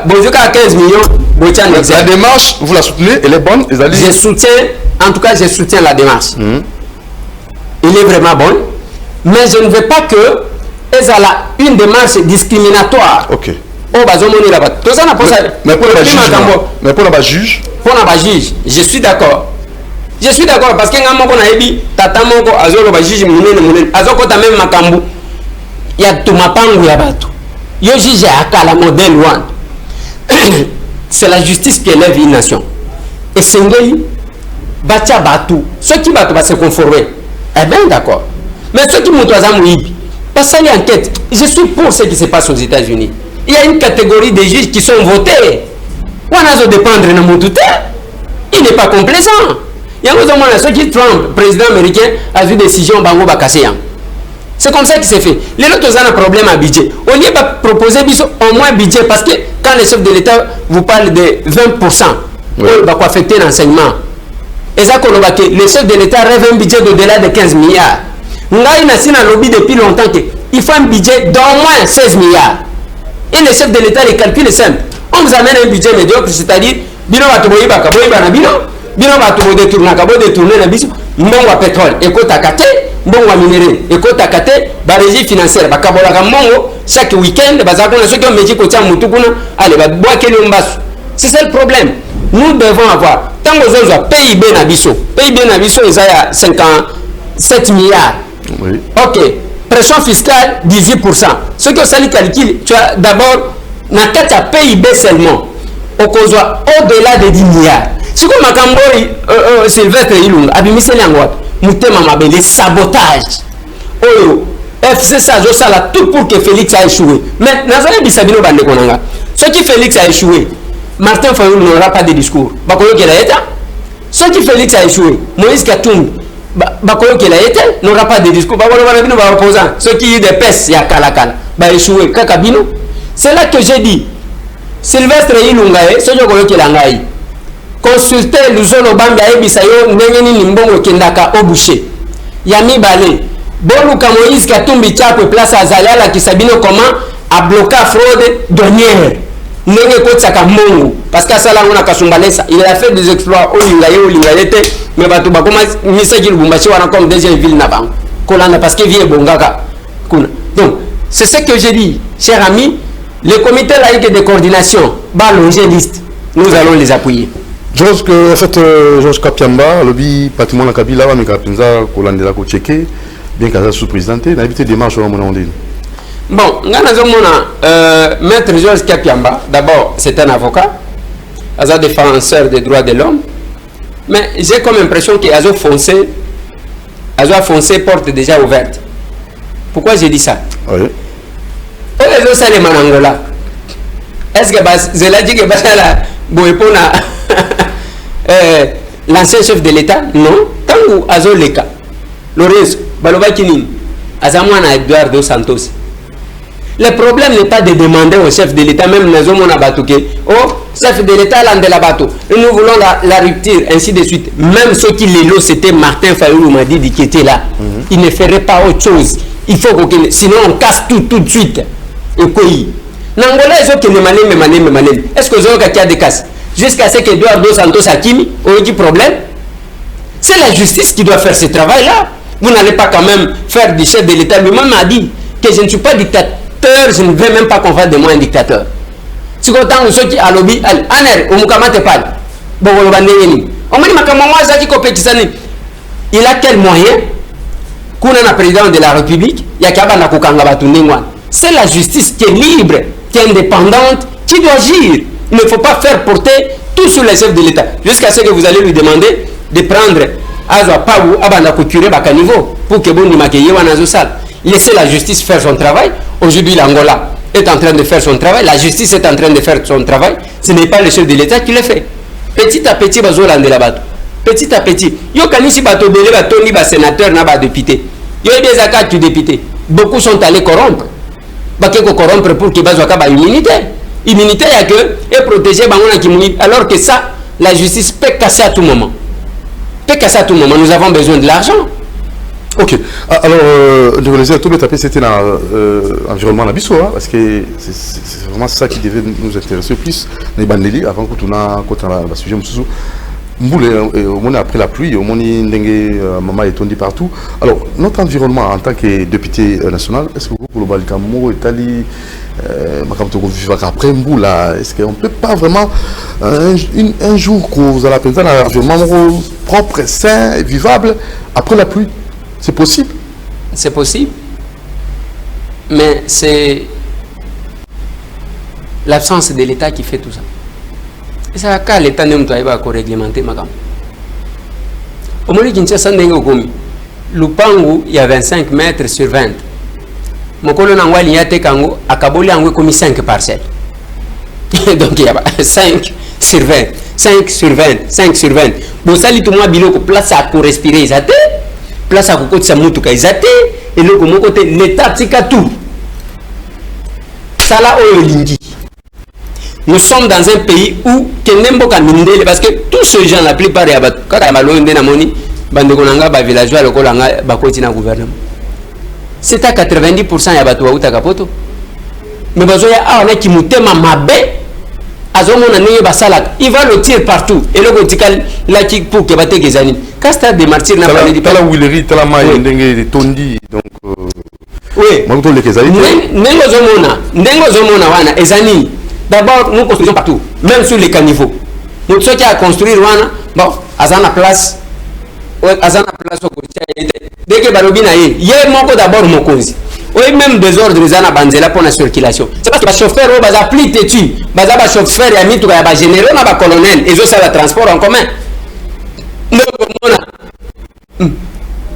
bozoka 15 millions. La démarche, vous la soutenez, elle est bonne. Je soutiens, en tout cas, je soutiens la démarche. Il est vraiment bon, mais je ne veux pas que elle a une démarche discriminatoire. Ok. Mais pour la juge. Pour la juge, je suis d'accord. Je suis d'accord parce que tata moko azolo ba juge munene azoko ta même makambu ya tumapangu ya batu. Yo juge à la modèle one. C'est la justice qui élève une nation. Et Sengeli, Batia Batou, ceux qui vont se conformer, eh bien d'accord. Mais ceux qui montrent à Mouibi, parce qu'il y a une enquête. Je suis pour ce qui se passe aux États-Unis. Il y a une catégorie de juges qui sont votés. On a de dépendre de mon tout. Il n'est pas complaisant. Il y a ceux qui Trump, président américain, a vu décision Bango Bakasséan. C'est comme ça qu'il s'est fait. Les autres ont un problème à budget. On y va proposer au moins budget parce que quand le chef de l'État vous parle de 20%, il va affecter l'enseignement. Et ça, le chef de l'État rêve un budget d'au-delà de 15 milliards. Nous avons un lobby depuis longtemps qu'il faut un budget d'au moins 16 milliards. Et le chef de l'État, les calculs est simple. On vous amène un budget médiocre, c'est-à-dire, bino va détourner la biso, mbongo pétrole, ekota kate, mbongo minerai, ekota kate, ba régie financière, ba kabolaka mbongo chaque week-end, ba zakona ceux qui ont métier kotia mutukuna, allez ba boa kele mbasu. C'est ça le problème. nous devons avoir, tant que vous avez PIB Nabiso, PIB Nabiso, il y a 57 milliards. Oui. Ok, pression fiscale 18%. Ce que ça calcule, tu as d'abord, dans le cas de PIB seulement, au-delà de 10 milliards. Si vous avez Sylvestre Ilunga, Abimise Langwa, Moutema Mabele, sabotage. Oh, FC Sajo Sala, tout pour que Félix a échoué. Mais, Nazaré Bissabino Bande Konanga, ce qui Félix a échoué, Martin Fayoul n'aura pas de discours. Bakoyo Kelaeta, ce qui Félix a échoué, Moïse Katumbi, Bakoyo Kelaeta n'aura pas de discours. Bakoyo Banabino va opposant, ce qui est des pestes, il y a Kalakala, va échouer, Kakabino. C'est là que j'ai dit, Sylvestre Ilungae, ce que Kelangaï, consultez Luzolo Bamba et Bisayo, Nengeni Nimbongo Kendaka au boucher. Yami Balé. Boluka Moïse Katumbi Tchapwe place à Zalala qui sabino comment a bloqué fraude douanière. Nenge Kotsaka Mongo. Parce qu'à ça là on a Kasumbalesa. Il a fait des exploits au Lingayete. Mais Batouba comment Misaki Lubumbashi wana comme deuxième ville Naban. Kolana parce que vie Bongaka. Donc c'est ce que j'ai dit, chers amis. Le comité laïque de coordination va loger liste. Nous allons les appuyer. Georges, en fait, Georges Kapiamba, lobby patrimoine la Kabila, mais Kapinza, Kolandela Kocheke, bien qu'à sous-présidenté, n'a évité des marches au monde. Bon, maître Georges Kapiamba, d'abord, c'est un avocat, un défenseur des droits de l'homme, mais j'ai comme impression qu'il a foncé porte déjà ouverte. Pourquoi j'ai dit ça? Oui. Est-ce que Zeladi que l'ancien chef de l'État? Non. Tant que Azo Leka, Lorenzo, Baloba Kinin, Azamwana Eduardo dos Santos. Le problème n'est pas de demander au chef de l'État, même Nazomona Batouke, oh, chef de l'État, l'Andelabato, nous voulons la rupture, ainsi de suite. Même ceux qui l'élo, c'était Martin Fayoulou m'a dit qui était là. Il ne ferait pas autre chose. Il faut que, sinon on casse tout de suite. Et quoi? N'angola, ils ont que les malins. Est-ce que vous avez des casses? Jusqu'à ce que Eduardo Santos Hakimi ait dit problème. C'est la justice qui doit faire ce travail-là. Vous n'allez pas quand même faire du chef de l'État. Lui-même a dit que je ne suis pas dictateur, je ne veux même pas qu'on fasse de moi un dictateur. Si vous avez ceux qui a lobby, il a quel moyen? Kuna président de la République, c'est la justice qui est libre, qui est indépendante, qui doit agir. Il ne faut pas faire porter tout sur les chefs de l'État. Jusqu'à ce que vous allez lui demander de prendre Azwa Paou Abanda Couture Bakanivo pour que vous laissez la justice faire son travail. Aujourd'hui, l'Angola est en train de faire son travail. La justice est en train de faire son travail. Ce n'est pas le chef de l'État qui le fait. Petit à petit, petit à petit. Yo kanisi bato belé bato ni ba sénateur na ba député. Yo des accords du député. Beaucoup sont allés corrompre. Bakeko corrompre pour que bazwa ka ba immunité. Immunité ya que et protéger bangona kimuni alors que ça la justice peut casser à tout moment. Peut casser à tout moment. Nous avons besoin de l'argent. Ok. Alors, je voulais dire, tout le tapé, c'était dans l'environnement Nabiso, hein, parce que c'est vraiment ça qui devait nous intéresser plus. Les bandeli, avant que tu as le sujet, au moins après la pluie, au moins maman est tombée partout. Alors, notre environnement en tant que député national, est-ce que vous, pour le Balkamo, Italie, après Mboula, est-ce qu'on ne peut pas vraiment un jour que vous allez apprendre un environnement propre, sain, et vivable après la pluie? C'est possible? C'est possible, mais c'est l'absence de l'État qui fait tout ça. Et ça va quand l'État ne doit pas réglementer ma gamme. Au moment où Lupangu, il y a 25 mètres sur 20. Mon colonel Nangwali y a Tekango, à Kaboli, on a commis 5 parcelles. Donc il y a 5 sur 20, 5 sur 20, 5 sur 20. Bon, ça, tout le monde a place pour respirer, ça place à côté de sa moutouka, et le côté l'État, c'est tout. Ça là, nous sommes dans un pays où, parce que tous ces gens, la plupart, quand il y a des villageois, le gouvernement. C'est à 90% ya batu wa Kapoto. Mais bazoya a on a qui mutema mabe azomona neye basala, il va le tirer partout et le gotikal la qui pour que bate gezani. Casta de martyr na parlé de la Willery, tala mai ndenge de tondi donc oui. Makuto le kezali. Nengo zomona wana ezani. D'abord nous construisons partout, même sur les caniveaux. mutu qui a construire wana bon azana place au côté dès que balobi na ye moko d'abord mokonzi oui même désordre zana banzela pour la circulation c'est parce que les chauffeurs au baza plus têtu baza ba chauffeur ya mitu ya ba généraux na ba colonel et ça le transport en commun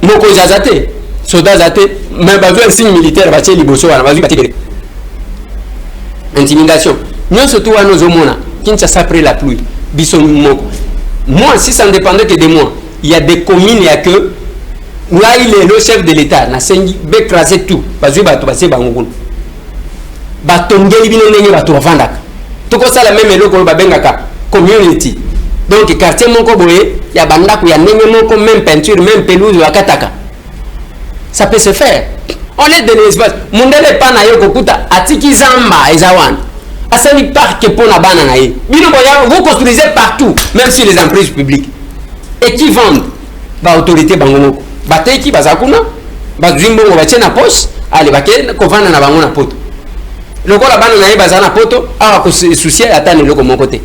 mokonzi azate soda azate mais bazo un signe militaire ba tie liboso wana bazo baté intimidation nous surtout à nos homona Kinshasa après la pluie biso moko moi si ça ne dépendait que de moi il y a des communes il y a que là il est le chef de l'état na sengi becraser tout bazo bato base bango batongeli bino ndenge bato bavandaka toko sala même eloko babengaka community donc quartier moko boye ya bandako ya ndenge moko même peinture même pelouse wakataka ça peut se faire on est dans l'espace mundele pa na yo kokuta atiki zamba ezawan asali parc pour na bana na ye bino boya vous construisez partout même sur les emprises publiques et qui vendent ba autorité bango moko bateki bazakuna bazimbo batie na poche allez bakene ko vanda na bango na poto lokola bana na ye bazana poto awa ko soucier atane loko mon côté.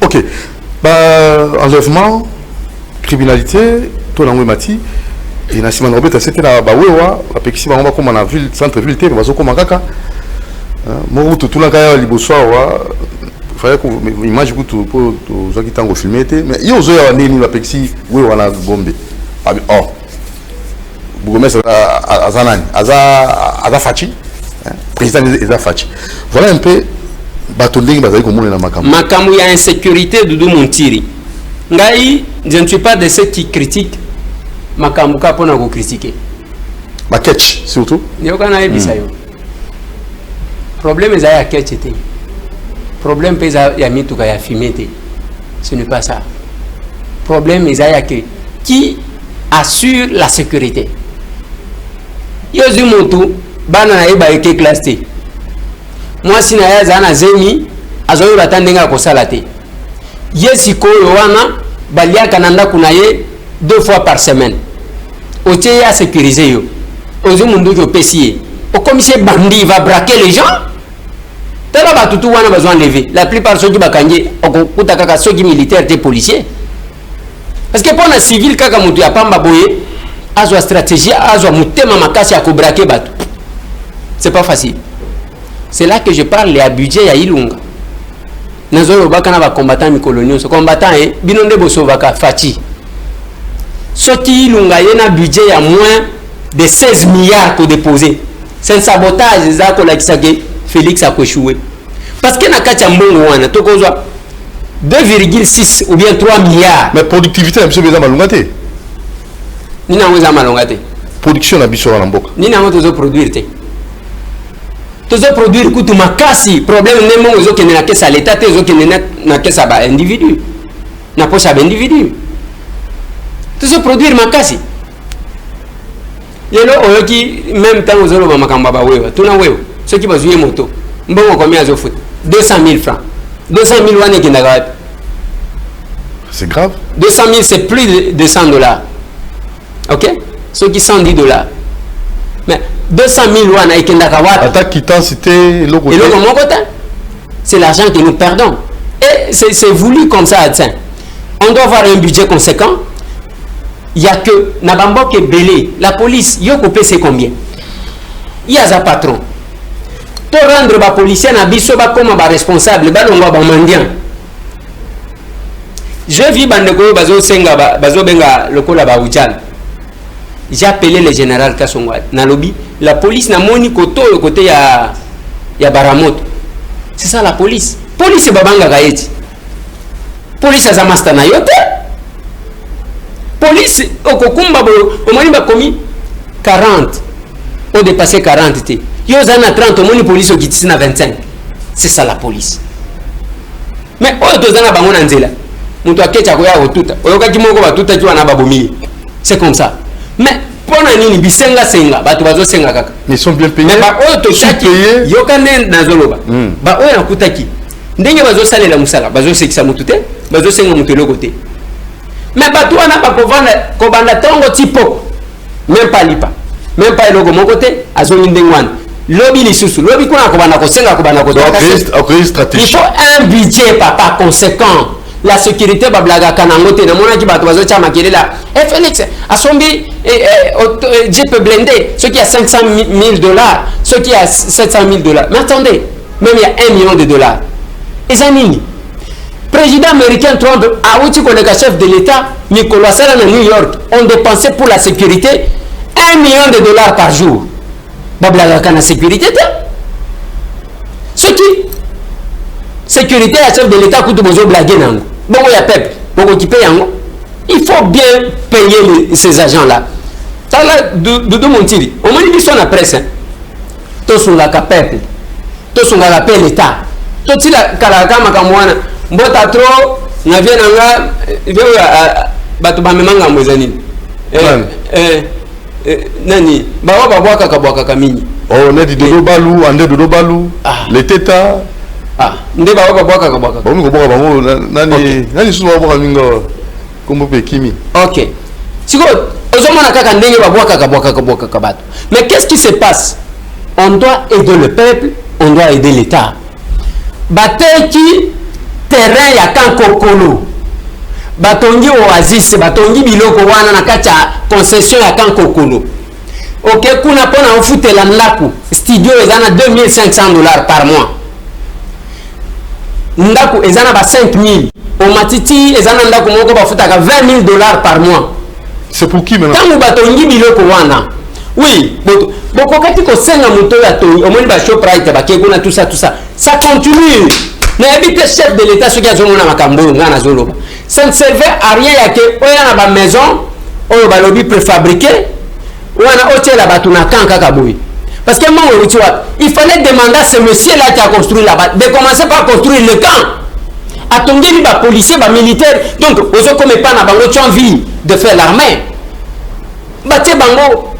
OK. Enlèvement, criminalité, tout dans mati et na Simon Robert c'était na bawewa apekisi bango comme na ville centre ville te bazo comme kaka mo tout la kaya liboso wa fallait que image ku to zo kitango filmer te mais yo zo ya nini apekisi wewa na Gombe oh bourgmestre azanani aza fachi président eza fachi voilà un peu batonding bazali ko monela makambo ya insécurité Doudou Montiri ngai je ne suis pas de ceux qui critiquent makambo ka pona ko critiquer ba catch surtout yo kana ebisa yo problème eza ya catch te problème pesa ya mituka ya fimete ce n'est pas ça problème eza ya que qui assure la sécurité yo zumoto bana na eba eke classe te moi si na ya zana zemi azoyo batandenga ko sala te yesi ko wana balia kananda kuna ye 2 fois par semaine otie ya sécuriser yo ozumundu ko pesier au commissaire bandi va braquer les gens tala batutu wana besoin lever la plupart ceux qui bakangi okuta kaka ceux qui militaires des policiers parce que pour un civil kaka mutu ya pamba boye azwa stratégie azwa mutema makasi ya ko braquer batu c'est pas facile. C'est là que je parle à budget ya Ilunga. Nazolo baka na ba combattant mikolonio so combattant binonde boso baka fati. Soti Ilunga yena budget ya moins de 16 milliards ko déposer. C'est un sabotage za ko la kisake Félix a échoué. Parce que na kati ya mbongo wana tokozwa 2,6 ou bien 3 milliards. Mais productivité monsieur beza malungate. Nina weza malungate. Production na biso na mboka. Nina moto produire te. Tous produire kutu makasi problème nemo ozo kene na kesa l'état te ozo kene na kesa ba individu na pocha ba individu tous produire makasi yelo oyoki même temps ozo ba makamba ba wewa tuna wewa ceux qui bazuye moto mbongo combien azo foot 200 000 francs 200 000 wane kindaga c'est grave 200 000 c'est plus de 100 $. OK ceux qui 110 $. Mais 200 000 wana ikendaka wapi attaque quittance c'était le côté c'est l'argent que nous perdons et c'est voulu comme ça tiens on doit avoir un budget conséquent il y a que nabamboke belé la police yo coupé c'est combien il y a un patron to rendre ba policier na biso ba comme ba responsable ba longo ba mandian je vis bande ko bazo senga bazo benga lokola ba ujal. J'ai appelé le général Kassongwa na lobby la police na moni koto le côté ya Baramoto c'est ça la police babanga gaeti police azamasta na yote police okokumba bo omoni ba komi 40 au dépasser 40 te yo zana 30 omoni police okitisi na 25 c'est ça la police mais oyo tozana bango na nzela mutu akecha ko ya otuta oyoka kimoko batuta kiwa na babomi c'est comme ça mais pour nini bisenga senga bato bazo senga kaka ils sont bien payés mais ba oyo to chaki yokane na zoloba ba oyo nakutaki ndenge bazo salela musala bazo sekisa mutute bazo senga mutelo côté mais bato wana ba kovanda ko banda tongo tipo même pas lipa même pas eloko mon côté azo ndengwana lobby lisusu lobby kuna ko banda ko senga ko banda ko donc stratégie il faut un budget papa conséquent la sécurité bablaga kanangote na mona ki bato bazo cha makele là et Félix asombi jeep blindé ce qui a 500 000 dollars ce qui a 700 000 dollars mais attendez même il y a 1 million de dollars et ça nini président américain Trump a outi que le chef de l'état Nicolas Sarkozy à New York ont dépensé pour la sécurité 1 million de dollars par jour bablaga kana sécurité ce qui sécurité à chef de l'état coûte besoin blaguer nango bon il y a peuple bon qui paye yango il faut bien payer ces agents là ça là de montiri au moins ils sont la presse tout sur la peuple tout sur la paix l'état tout si la kalaka makamwana mbota trop na vient nanga batu ba memanga mwezani nani bawa babwaka kabwaka kamini oh nedi dodo balu ande dodo balu les teta nde bawa babwaka kabwaka bon ko boka bango nani suma boka mingo kombo pe kimi OK siko ozomona kaka ndenge babwaka kabwaka kabato mais qu'est-ce qui se passe on doit aider le peuple on doit aider l'état bateki terrain ya kankokolo batongi oasis batongi biloko wana na kati ya concession ya kankokolo OK kuna pona ofutela ndaku studio ezana 2500 dollars par mois ndaku ezana ba 5000 au matiti ezana ndaku moko bafutaka 20 000 dollars par mois c'est pour qui maintenant tangu batongi biloko wana oui boko kati ko senga moto ya tongi au moins ba Shoprite ba kekuna tout ça ça continue mais habite chef de l'état ce qui a zomona makambo ngana zoloba ça ne servait à rien ya que oya na ba maison oyo ba lobby préfabriqué wana hôtel ba tuna kanka kaboui parce que moi il fallait demander à ce monsieur là qui a construit là-bas de commencer par construire le camp atongeli ba policier ba militaire donc ozo comme pas na bango tu as envie de faire l'armée batie bango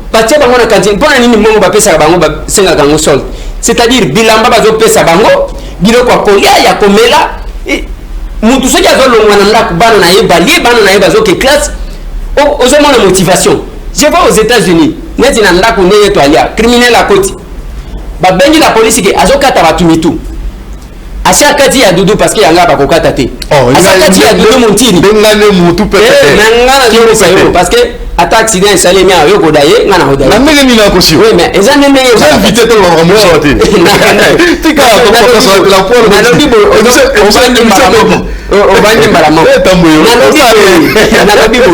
na kantine pona nini mongo ba pesa bango ba senga kango solde c'est-à-dire bilamba bazo pesa bango biloko akolia ya komela mutu soki azolongwa na ndako bana na ye balie bana na ye bazoke classe ozomona motivation je vais aux États-Unis neti na ndako ndenge to alia criminel à côté babengi la police ke azokata batu mitu ashakati ya dudu parce que yanga bakokata te ashakati ya dudu montiri ngane mutu peut-être ngana yo sayo parce que ata accident salé mia yo kodaye ngana hodaye na ndenge ni na kosi oui mais eza ndenge yo invité to ba mo sorti tika ko la pour na lobi bo o bandi mbaramo na lobi bo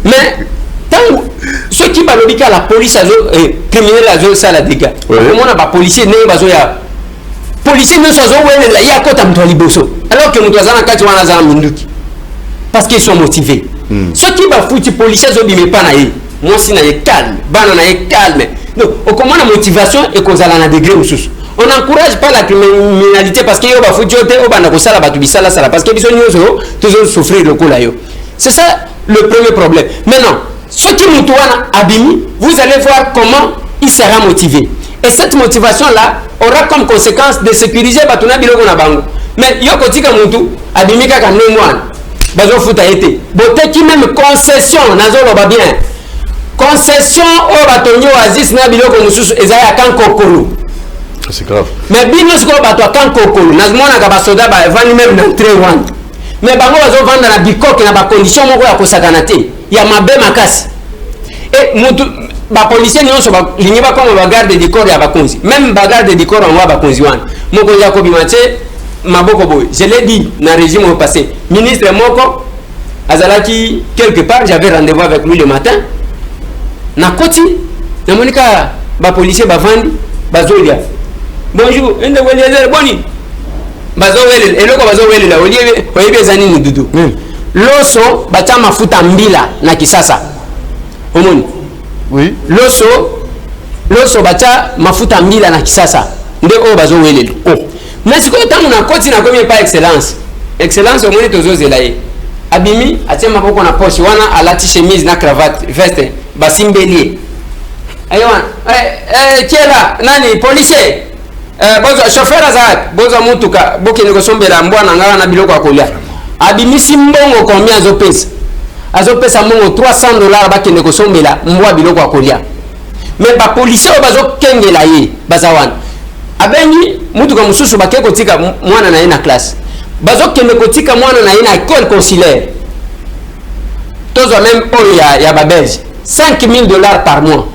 mais tant ceux qui balobika la police azo criminel azo sala dégâts comment on a ba policier ne bazo ya policier ne sozo welela ya kota mtu liboso alors que mtu azana kati wana za minduki parce qu'ils sont motivés ceux qui ba fouti policier zo bime pa na ye moi si na ye calme bana na ye calme donc au comment la motivation et kozala na degré ususu on n'encourage pas la criminalité parce que yo ba fouti ote o bana ko sala batu bisala sala parce que biso nyoso toujours souffrir le coup là yo c'est ça le premier problème maintenant ceux qui moutouana abimi vous allez voir comment il sera motivé et cette motivation là aura comme conséquence de sécuriser batuna biloko na bango mais yo kotika mutu abimi kaka ndemwana bazo futa été boté qui même concession nazolo ba bien concession o batonyo oasis na biloko mususu ezaya kankokolo c'est grave mais bino siko bato kankokolo nazmona ka basoda ba vani même dans très one mais bango bazo vanda na bikoke na ba condition moko ya kosakana te ya mabe makasi et mutu ba policier nyonso ba lingi ba comme ba garde du corps ya ba konzi même ba garde du corps en ba konzi wana moko ya ko bimache maboko boy je l'ai dit na régime au passé ministre moko azalaki quelque part j'avais rendez-vous avec lui le matin na koti na monika ba policier ba vandi bazolia bonjour ende welezer boni bazowele eloko bazowele la olive oyibe zani ni dudu loso bacha mafuta mbila na kisasa omoni oui loso bacha mafuta mbila na kisasa nde o bazowele mais siko tangu na koti na komi pas excellence omoni tozozela ye abimi atia maboko na poche wana alati chemise na cravate veste basimbelie aywa kiela nani policier bozo chauffeur azak bozo mutuka bokene ko sombela mbwana ngala na biloko akolia abimisi mbongo combien azopesa mbongo 300 dollars bakene ko sombela mbwa biloko akolia mais ba policier bazo kengela ye bazawana abengi mutuka mususu bakeko tika mwana na ye na classe bazo kende kotika mwana na ina école consulaire tozo même il y a babelge $5,000 par mois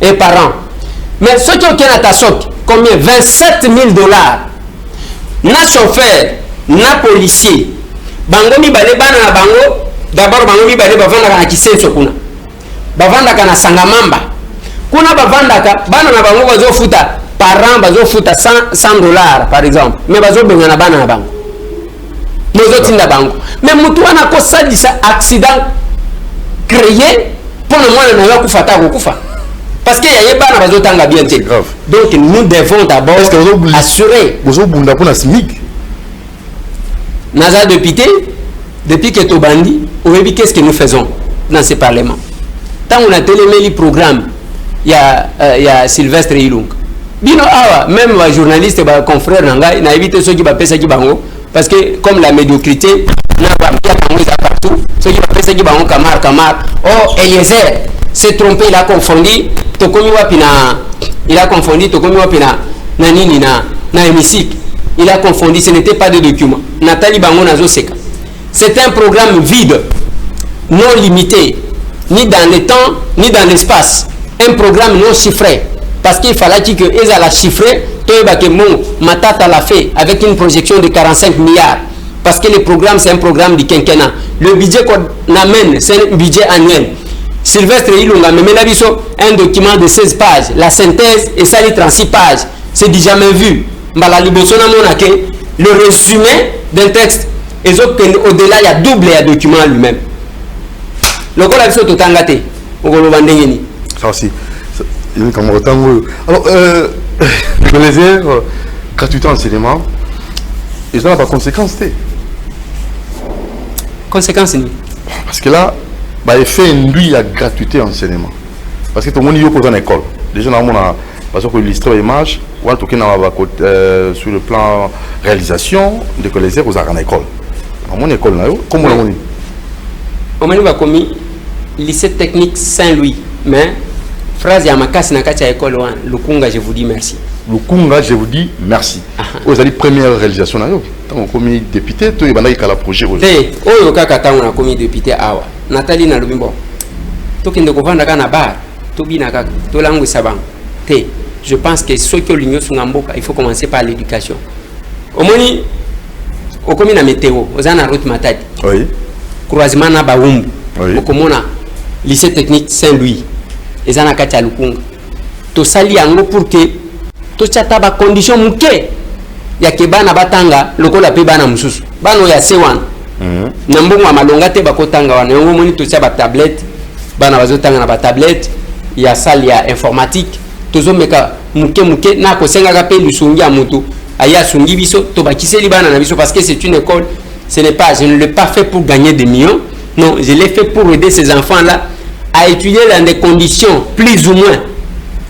et par an. Mais ce qui est à ta soc, combien? $27,000. Na chauffeur, na policier. Bango mi bale bana na bango, d'abord bango mi bale bavanda kana kisenso kuna. Bavanda kana sangamamba. Kuna bavanda ka bana na bango bazo futa par an bazo futa $100 par exemple. Mais bazo benga na bana na bango. Mozo tinda bango. Mais mutu wana ko sadisa accident créé pour le moins na kufata ko kufa. Parce qu'il y a pas na bazo tanga bien. Donc nous devons d'abord assurer bozo bunda pour na SMIC. Naza depuis que Tobandi, qu'est-ce que nous faisons dans ce parlement? Tant on a télémé le programme, il y a Sylvestre Ilung. Bino awa, même les journalistes et les confrères nanga, n'a évité ceux qui bappent ça qui bango, parce que comme la médiocrité, n'a pas mis partout, ceux qui bappent ça qui bango camar. Oh, Eliezer s'est trompé, il a confondu, Tokomi wapina, nanini na hémicycle. Il a confondu, ce n'était pas des documents. Nathalie Bango Nazo Seka. C'est un programme vide, non limité, ni dans le temps, ni dans l'espace. Un programme non chiffré. Parce qu'il fallait que Eza l'a chiffré, Matata l'a fait avec une projection de 45 milliards. Parce que le programme, c'est un programme du quinquennat. Le budget qu'on amène, c'est un budget annuel. Sylvestre Ilunga me met un document de 16 pages. La synthèse, et ça, les 36 pages. C'est du jamais vu. Le résumé d'un texte, et au-delà, il y a double et un document lui-même. Le col a vu tout engagé. Ça aussi. Alors, je les ai gratuitement enseignement. Ils n'ont pas de conséquences. Conséquences, parce que là, il fait lui à gratuité enseignement. Parce que tout le monde est dans l'école. Déjà, parce que l'histoire image, sur le plan réalisation, de que les élèves aux école. À mon école, comment on dit? On m'a commis lycée technique Saint-Louis, mais phrase ya makasi na kati ya école wan Lukunga, je vous dis merci. Lukunga, je vous dis merci. Vous avez première réalisation na yo. Tant commis député, to y bana kala projet oyo. Oyo kaka tango na commis député awa. Nathalie na lobimbo. To kende ko vanda kana bar, to bina kaka, to langu sabang. Je pense que ceux qui ont l'union sur Namboka, il faut commencer par l'éducation. Au moins, au commun à météo, aux en route matadi. Oui. Croisement na baumbu. Oui. Au commun lycée technique Saint-Louis. Et en a katia lukunga. To sali yango pour que to chata ba condition muke ya ke bana batanga lokola pe bana mususu. Bano ya sewan. Namboka malonga te bakotanga wana. Yango moni to chaba tablette. Bana bazotanga na ba tablette. Il y a salle ya informatique. Tozomeka muke na ko senga ka pe lusungi ya mutu aya sungi biso to bakiseli bana na biso parce que c'est une école, je ne l'ai pas fait pour gagner des millions, non, je l'ai fait pour aider ces enfants là à étudier dans des conditions plus ou moins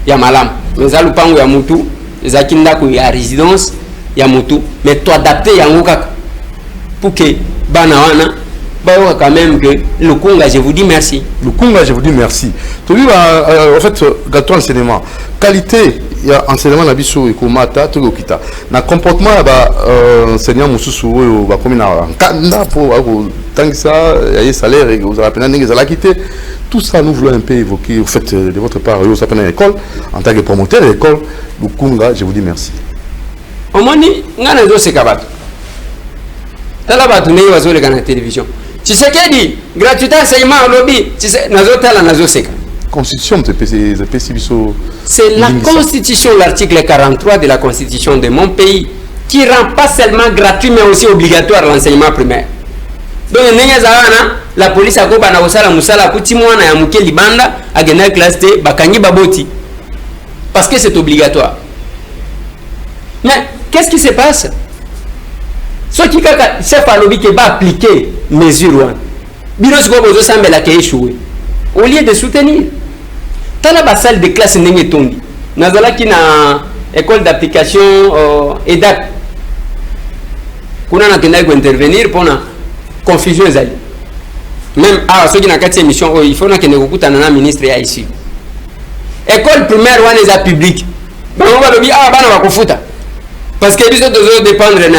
ya malam mais alupango ya mutu ezakinda ko ya résidence ya mutu mais to adapter yango kaka pour que bana wana bah quand même que Lukunga, je vous dis merci. Lukunga, je vous dis merci. Tu vois, en fait, gâteau enseignement. Qualité, il y a enseignement la biso et komata, tout le kita. Na comportement enseignant mususu ba comme na kanda pour tant que ça, il y a salaire et vous avez peine n'engagez la quitter. Tout ça nous voulons un peu évoquer au fait de votre part vous appelez l'école en tant que promoteur de l'école. Lukunga, je vous dis merci. Omoni ngana zo sekabat. Tala batu ne wazo le kana télévision. Tu sais qu'elle dit gratuité enseignement au lobby. Tu sais nazo seka. Constitution de c'est la constitution, l'article 43 de la constitution de mon pays qui rend pas seulement gratuit mais aussi obligatoire l'enseignement primaire. Donc la police a koba na osala musala kuti mwana ya muke libanda a gagner classe T bakangi baboti parce que c'est obligatoire. Mais qu'est-ce qui se passe? Ce qui kaka chef à lobby qui va appliquer mesures binos ko bozo sambela ke échoué au lieu de soutenir tala ba salle de classe ndenge tondi nazala ki na école d'application EDAC kuna na kenda ko intervenir pour na confusion ezali même ceux qui na kati émission il faut na kende kokutana na ministre ya ici école primaire wana eza public bango ba lobi bana ba kofuta parce que biso dozo dépendre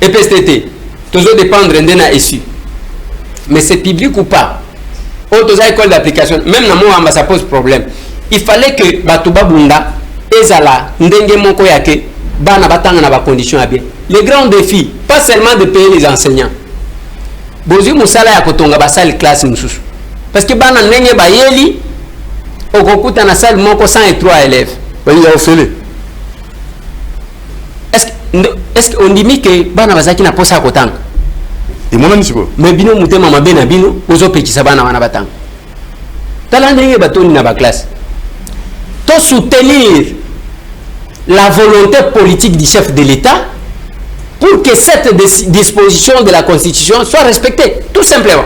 EPSTT, toujours dépendre d'un issu. Mais c'est public ou pas? Autres écoles d'application, même dans mon ambassade, ça pose problème. Il fallait que Batouba Bunda, Ezala, Ndenge Moko Yake, Bana Batanga na ba conditions à bien. Les grands défis, pas seulement de payer les enseignants. Bozi Moussala ya kotonga ba salle classe mususu. Parce que Bana Ndenge ba yeli, okokuta na salle moko 103 élèves. Il a offert. Est-ce qu'on dit que Bana Bazaki na posa kotanga? Et mon ami, c'est quoi? Mais bino mutema mabena bino ozo pekisa bana wana batanga. Tala ndenge batoni na ba classe. To soutenir la volonté politique du chef de l'État pour que cette disposition de la Constitution soit respectée, tout simplement.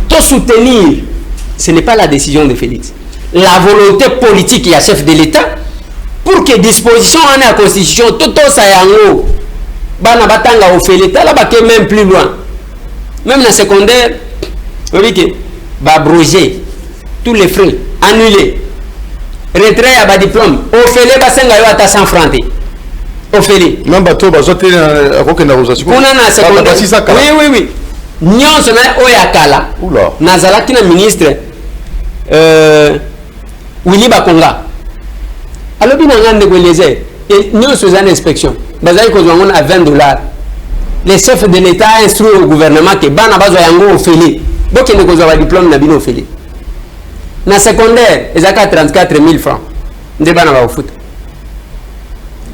To soutenir, ce n'est pas la décision de Félix. La volonté politique du chef de l'État pour que disposition en la Constitution tout ça yango bana batanga au fait l'État là bas même plus loin. Même la secondaire, on dit que va abroger tous les frais, annuler, retrait à bas diplôme. Au fait les basenga yo ata 100 francs. Au fait les. Même bateau bazote à aucune arrosation. On a na secondaire. Oui. Nyonso na oyakala. Oula. Nazalaki na ministre Willy Bakonga. Alors bien ngande gweleze et nyonso za inspection. Bazali ko zwango à $20. Les chefs de l'État instruisent au gouvernement que bana bazwa yango ofeli. Donc il ne kozwa diplôme na bino ofeli. Na secondaire, ezaka 34 000 francs. Nde bana ba foot.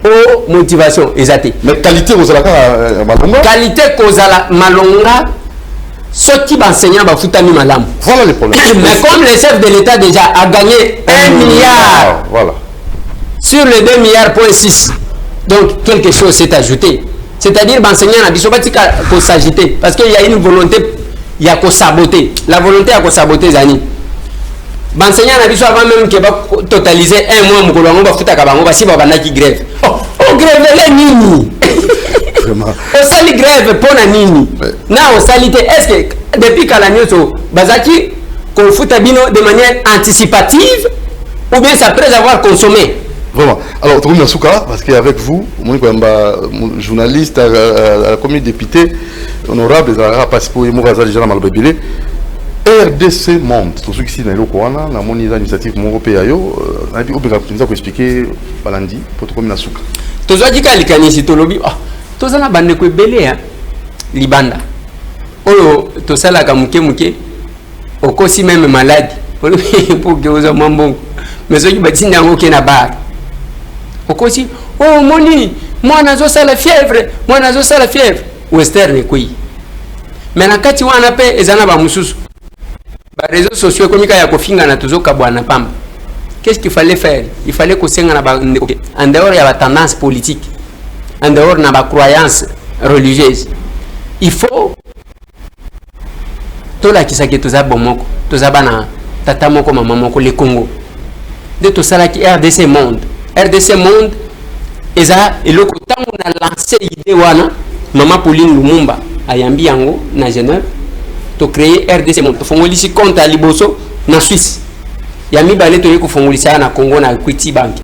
O motivation ezate. Mais qualité kozala malonga. Qualité kozala malonga. Ceux qui enseignants ba futami malamu. Voilà le problème. Mais comme le chef de l'État déjà a gagné 1 milliard. Voilà. Sur les 2 milliards point 6. Donc quelque chose s'est ajouté. C'est-à-dire l'enseignant n'a pas dit qu'il s'agiter. Parce qu'il y a une volonté, il y a qu'à saboter. La volonté à saboter Zani. L'enseignant n'a dit avant même qu'il va totaliser un mois, on va foutre à Kabango, parce qu'il va qui grève. Oh, grève les nini. On sali grève pour la nini. Non, on salité. Est-ce que depuis qu'à la news, Bazaki, qu'on fout à Bino de manière anticipative, ou bien c'est après avoir consommé? Vraiment. Alors, Tokomi Nasuka, parce qu'avec vous, moi, journaliste, comme député, honorable, ils ont participé à Malbébélé. RDC Monde, tout ce qui est dans le Kouana, dans mon initiative, mon européen, on a dit que expliquer Balandi pour Tokomi Nasuka. Tout ça dit qu'à l'Ikanisi, tout le monde, tout ça n'a pas de quoi belé, Libanda. Oh, tout ça là, comme Mouké, au cas si même malade, pour que vous ayez un bon. Mais ceux qui bâtissent n'ont n'a barre. Okosi, oh moni, moi nazo ça la fièvre, moi nazo ça la fièvre. Western kui. Mais na kati wana pe ezana ba mususu. Ba réseaux sociaux comme ya kofinga na tuzo kabwana pamba. Qu'est-ce qu'il fallait faire? Il fallait que senga na ba en dehors ya ba tendance politique, en dehors na ba croyance religieuse. Il faut tola kisaki tuza bomoko, tuza bana tata moko mama moko le Congo. De tout ça là qui RDC Monde. RDC Monde, et le côté où on a lancé l'idée, Maman Pauline Lumumba, à Yambi Yango, na Genève, to créer RDC Monde. To fongoli si compte à Liboso, na Suisse. Yami balé to yeko fongoli ça na Congo na Equity Bank.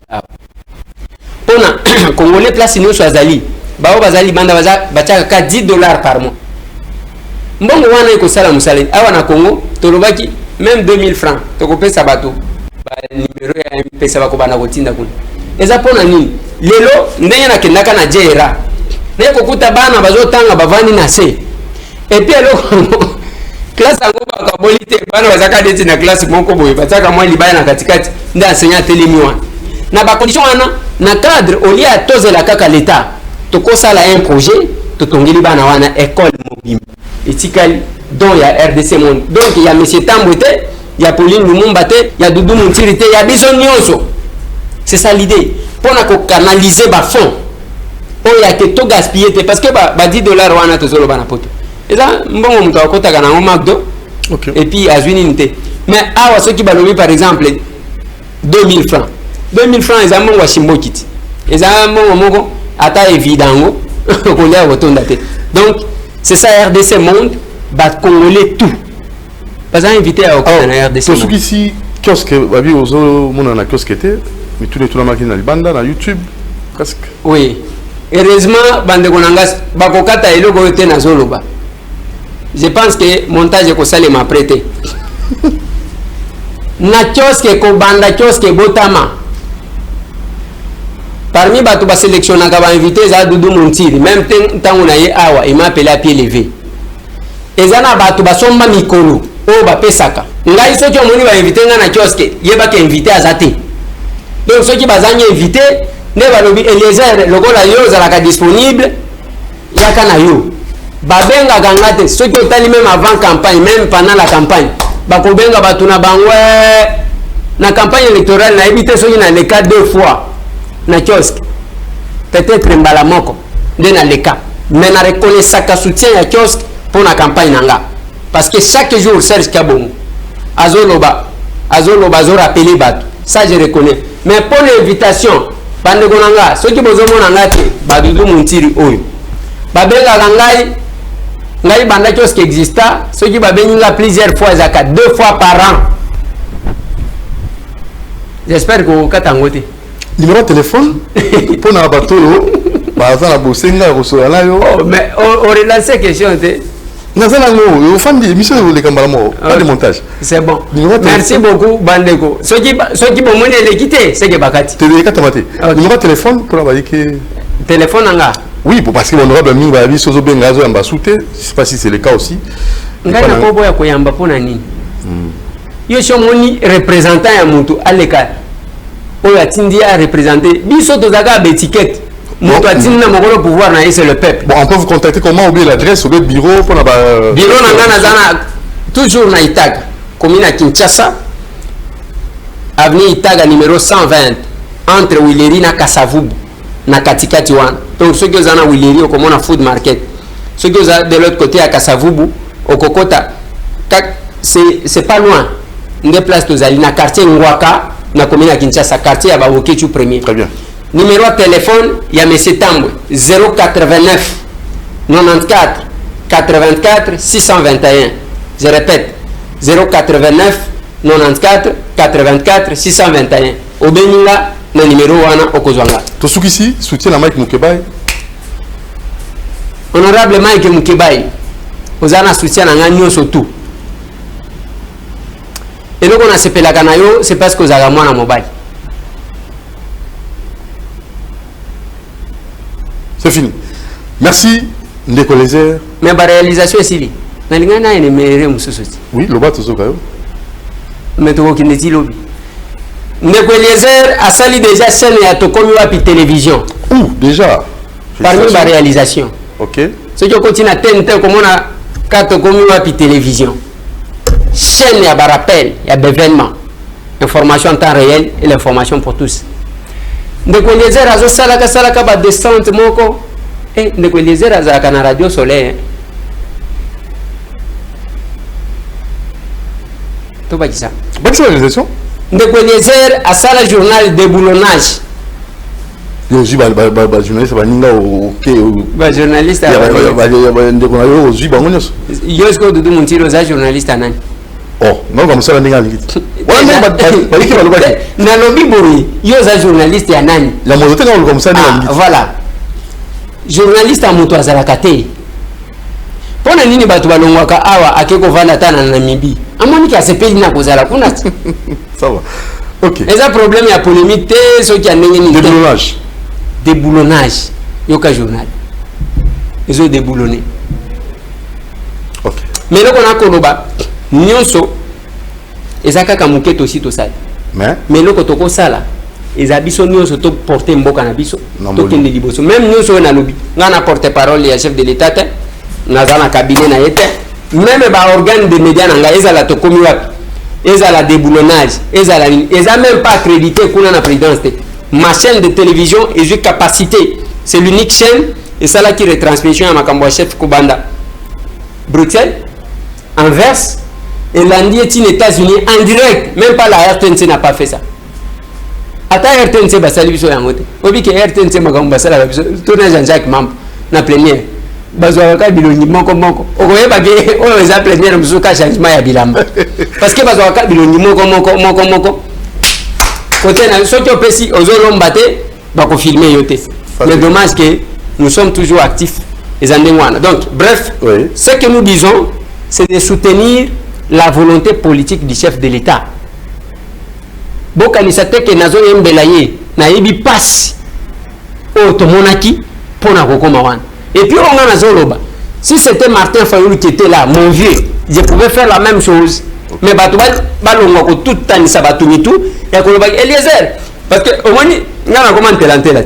Pona Congolais place nous sur Azali. Bao bazali banda bachaka $10 par mois. Mbongo wana yeko sala musale. Awa na Congo, to lobaki même 2000 francs. To kopé sabato. Ba numéro ya pesa bako bana kotinda kuna. Eza pona nini lelo ndenge na kendaka na jera neko kuta bana bazotanga bavani na se et puis lelo classe yango bakabolite bana bazaka deti na classe moko boye bataka mwa libaya na katikati nda enseignant telemiwa na ba condition wana na cadre au lieu à tozela kaka l'état to kosala un projet to tongeli bana wana école mobile etikali donc ya RDC Monde donc il y a monsieur Tambwete il y a Pauline Lumumba te il y a Doudou Muntiri te il y a biso nyonso. C'est ça l'idée. Pour canaliser les fonds. Oh, il y a que tout gaspillé. Parce que $10 on a tout le poto. Et là, bon, on a côté un McDo. Et puis, à unité. Mais à ceux qui balobent par exemple 2000 francs. 2000 francs, ils ont un chimbo kit. Ils ont un ata évident. Donc, c'est ça RDC Monde. Bat Congolais tout. Pas invité à RDC Monde. Pour ceux qui kiosque, babi ozo mon na kiosque était. Mais tous les machines dans le banda, dans YouTube, presque. Oui. heureusement bandeko nanga bakokata eloko yote na zoloba. Je pense que montage ko sale m'a prêté. Na kiosque ko banda kiosque botama. Parmi batu ba sélectionner ka ba invité za Doudou Montiri, même tango na ye awa, il m'a appelé à pied levé. Ezana batu ba somba mikolo, o ba pesaka. Ngai soki omoni ba invité nga na kiosque, yeba ke invité azate. Donc soki bazanye invité, ne ba lobi Eliezer lokola yo zalaka disponible, yaka na yo. Babenga gangate, soki otali même avant campagne, même pendant la campagne, bakobenga batu na bangwe na campagne électorale na ebité soki na le cas 2 fois. Na kiosque peut-être mbala moko de na leka mais na reconnaissance ka soutien ya kiosque pour la campagne nanga parce que chaque jour Serge Kabongo azoloba zo rappeler bat ça je reconnais mais pour l'invitation bande konanga ceux qui bozo monanga te ba Doudou Montiri oyo babenga ngai banda kiosque exista ceux qui babenga plusieurs fois zaka 2 fois par an. J'espère que katangote numéro de téléphone pour na bateau baza na bosenga rosola na yo. Oh mais on relance question te nazana ngo yo fandi émission le kambala mo pas de montage. C'est bon. Merci beaucoup bandeko. Soki bomone le quitter c'est que bakati. Te le katamate. Numéro de téléphone pour la que téléphone anga. Oui, parce que l'honorable mingi ba biso zo benga zo yamba souté, je sais pas si c'est le cas aussi. Ngai na kobo ya koyamba pona nini? Yo shomoni représentant ya mutu aleka. Oyo atindi a représenter biso tozaka étiquette moto atindi na mokolo pouvoir na c'est le peuple. Bon, on peut vous contacter comment ou bien l'adresse ou bien bureau pour la bureau na zana toujours na Itaga commune à Kinshasa avenue Itaga numéro 120 entre Wileri na Kasavubu na katikati wana. Donc ceux qui zana Wileri au na food market ceux qui ont de l'autre côté à Kasavubu au Kokota c'est pas loin des places tozali na quartier Ngwaka na commune à Kinshasa quartier à Bawokechu premier. Très bien. Numéro de téléphone ya monsieur Tambwe 089 94 84 621. Je répète 089 94 84 621. Obeninga na numéro wana okozwanga. To sukisi soutien na Mike Mukebai. Honorable Mike Mukebai ozana soutien na nganyo surtout. Et donc on a sepelé la canaille, c'est parce que vous avez moins à mobile. C'est fini. Merci, Ndeko Eliezer. Mais la réalisation est ici. Oui, le bas tout ça. Mais tu vois qu'il n'est lobby. Ndeko Eliezer a sali déjà scène et a tokomi wapi télévision. Où déjà? Parmi la réalisation. Ok. Ce qui continue à tenter comme on a quand tokomi wapi télévision. Chaîne, il y a un rappel, il y a des événements, information en temps réel et l'information pour tous. Ndeko Eliezer azo salaka ba descente moko Ndeko Eliezer azalaka na radio Soleil. To ba kisa. Bonne réalisation. Ndeko Eliezer a sala journal de boulonnage. Yo ji ba journaliste ba ninga ba journaliste ba ndeko na yo ji ba ngonyos. Yo sko Doudou Montiri za journaliste nani? Oh, non comme ça ninga ngiti. Na lobby boy, yo za journaliste ya nani? La mozote na comme ça ninga ngiti. Voilà. Journaliste a moto azalaka te. Pona nini batu balongwaka awa akeko vanda tana na Namibie. Amoni ki asepeli na kozala kuna. Ça va. OK. Eza problème ya polémique te so ki andenge ni déboulonnage. Déboulonnage. Yoka journal. Ils ont déboulonné. OK. Mais là on a koloba nyonso ezaka ka muketo aussi to sala. Mais loko toko sala ezabiso nyonso to porter mboka na biso to kende liboso même nyonso na lobi ngana porter parole ya chef de l'état na zana cabinet na yete même ba organe de médias nga ezala to komi wapi ezala déboulonnage ezala eza même pas accrédité kuna na présidence. Ma chaîne de télévision et j'ai capacité c'est l'unique chaîne et ça là qui retransmission à makambo chef Kubanda Bruxelles Anvers et lundi est aux États-Unis en direct. Même pas la RTNC n'a pas fait ça. Ata RTNC basali biso yangote. Obi ke RTNC makambo basala biso. Tourner Jean-Jacques Mambo na plénière. Bazwa ka bilongi moko. Okoye ba ke o eza plénière muso ka changement ya bilamba. Parce que bazwa ka bilongi moko. Côté na soki opesi ozolomba te ba ko filmer yote. Mais dommage que nous sommes toujours actifs. Donc, bref, oui. Ce que nous disons, c'est de soutenir la volonté politique du chef de l'État. Bokanisate ke nazo yembelaye na yebi passe automonaki pour na kokoma. Et puis on a nazoloba. Si c'était Martin Fayoulou qui était là, mon vieux, je pouvais faire la même chose. Mais balongo ko tout tani sabatuni tout ya ko Eliezer parce que au moins ngana comment telanté là.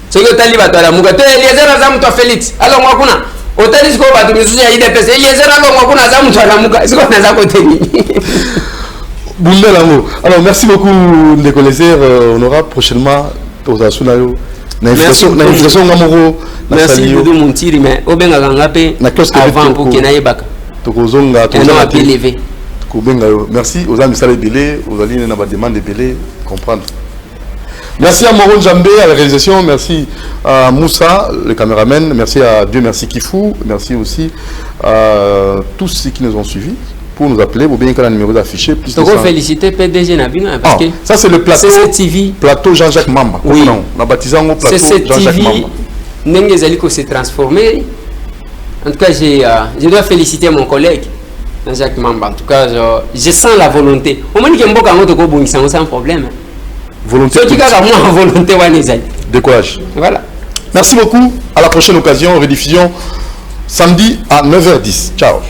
Ce que tali batala mugato Eliezer azamu to Félix. Alors moi kuna otali ko batu misuja ya IDPS Eliezer alors moi kuna azamu to alamuka siko naza ko teni. Alors merci beaucoup Ndeko Lézer, honorable prochainement aux Asunayo. Merci Doudou Montiri mais obenga ngapé avant pour que naïbaka. Tokozonga élevé. Merci aux amis salé belé, aux alliés na ba demande de belé comprendre. Merci à Moron Jambé à la réalisation, merci à Moussa le caméraman, merci à Dieu merci Kifou, merci aussi à tous ceux qui nous ont suivis. Pour nous appeler, vous bien qu'un numéro d'affiché. Donc féliciter PDG Nabino parce que ça c'est le plateau. CCTV. Plateau Jean-Jacques Mamba. Oui. Non, on a baptisé un plateau Jean-Jacques Mamba. CCTV s'est transformé. En tout cas, je dois féliciter mon collègue Jean-Jacques Mamba. En tout cas, je sens la volonté. Au moins, il y a un peu sans problème. Volonté. Ce qui a moins volonté, de courage. Voilà. Merci beaucoup. À la prochaine occasion. Rediffusion samedi à 9h10. Ciao.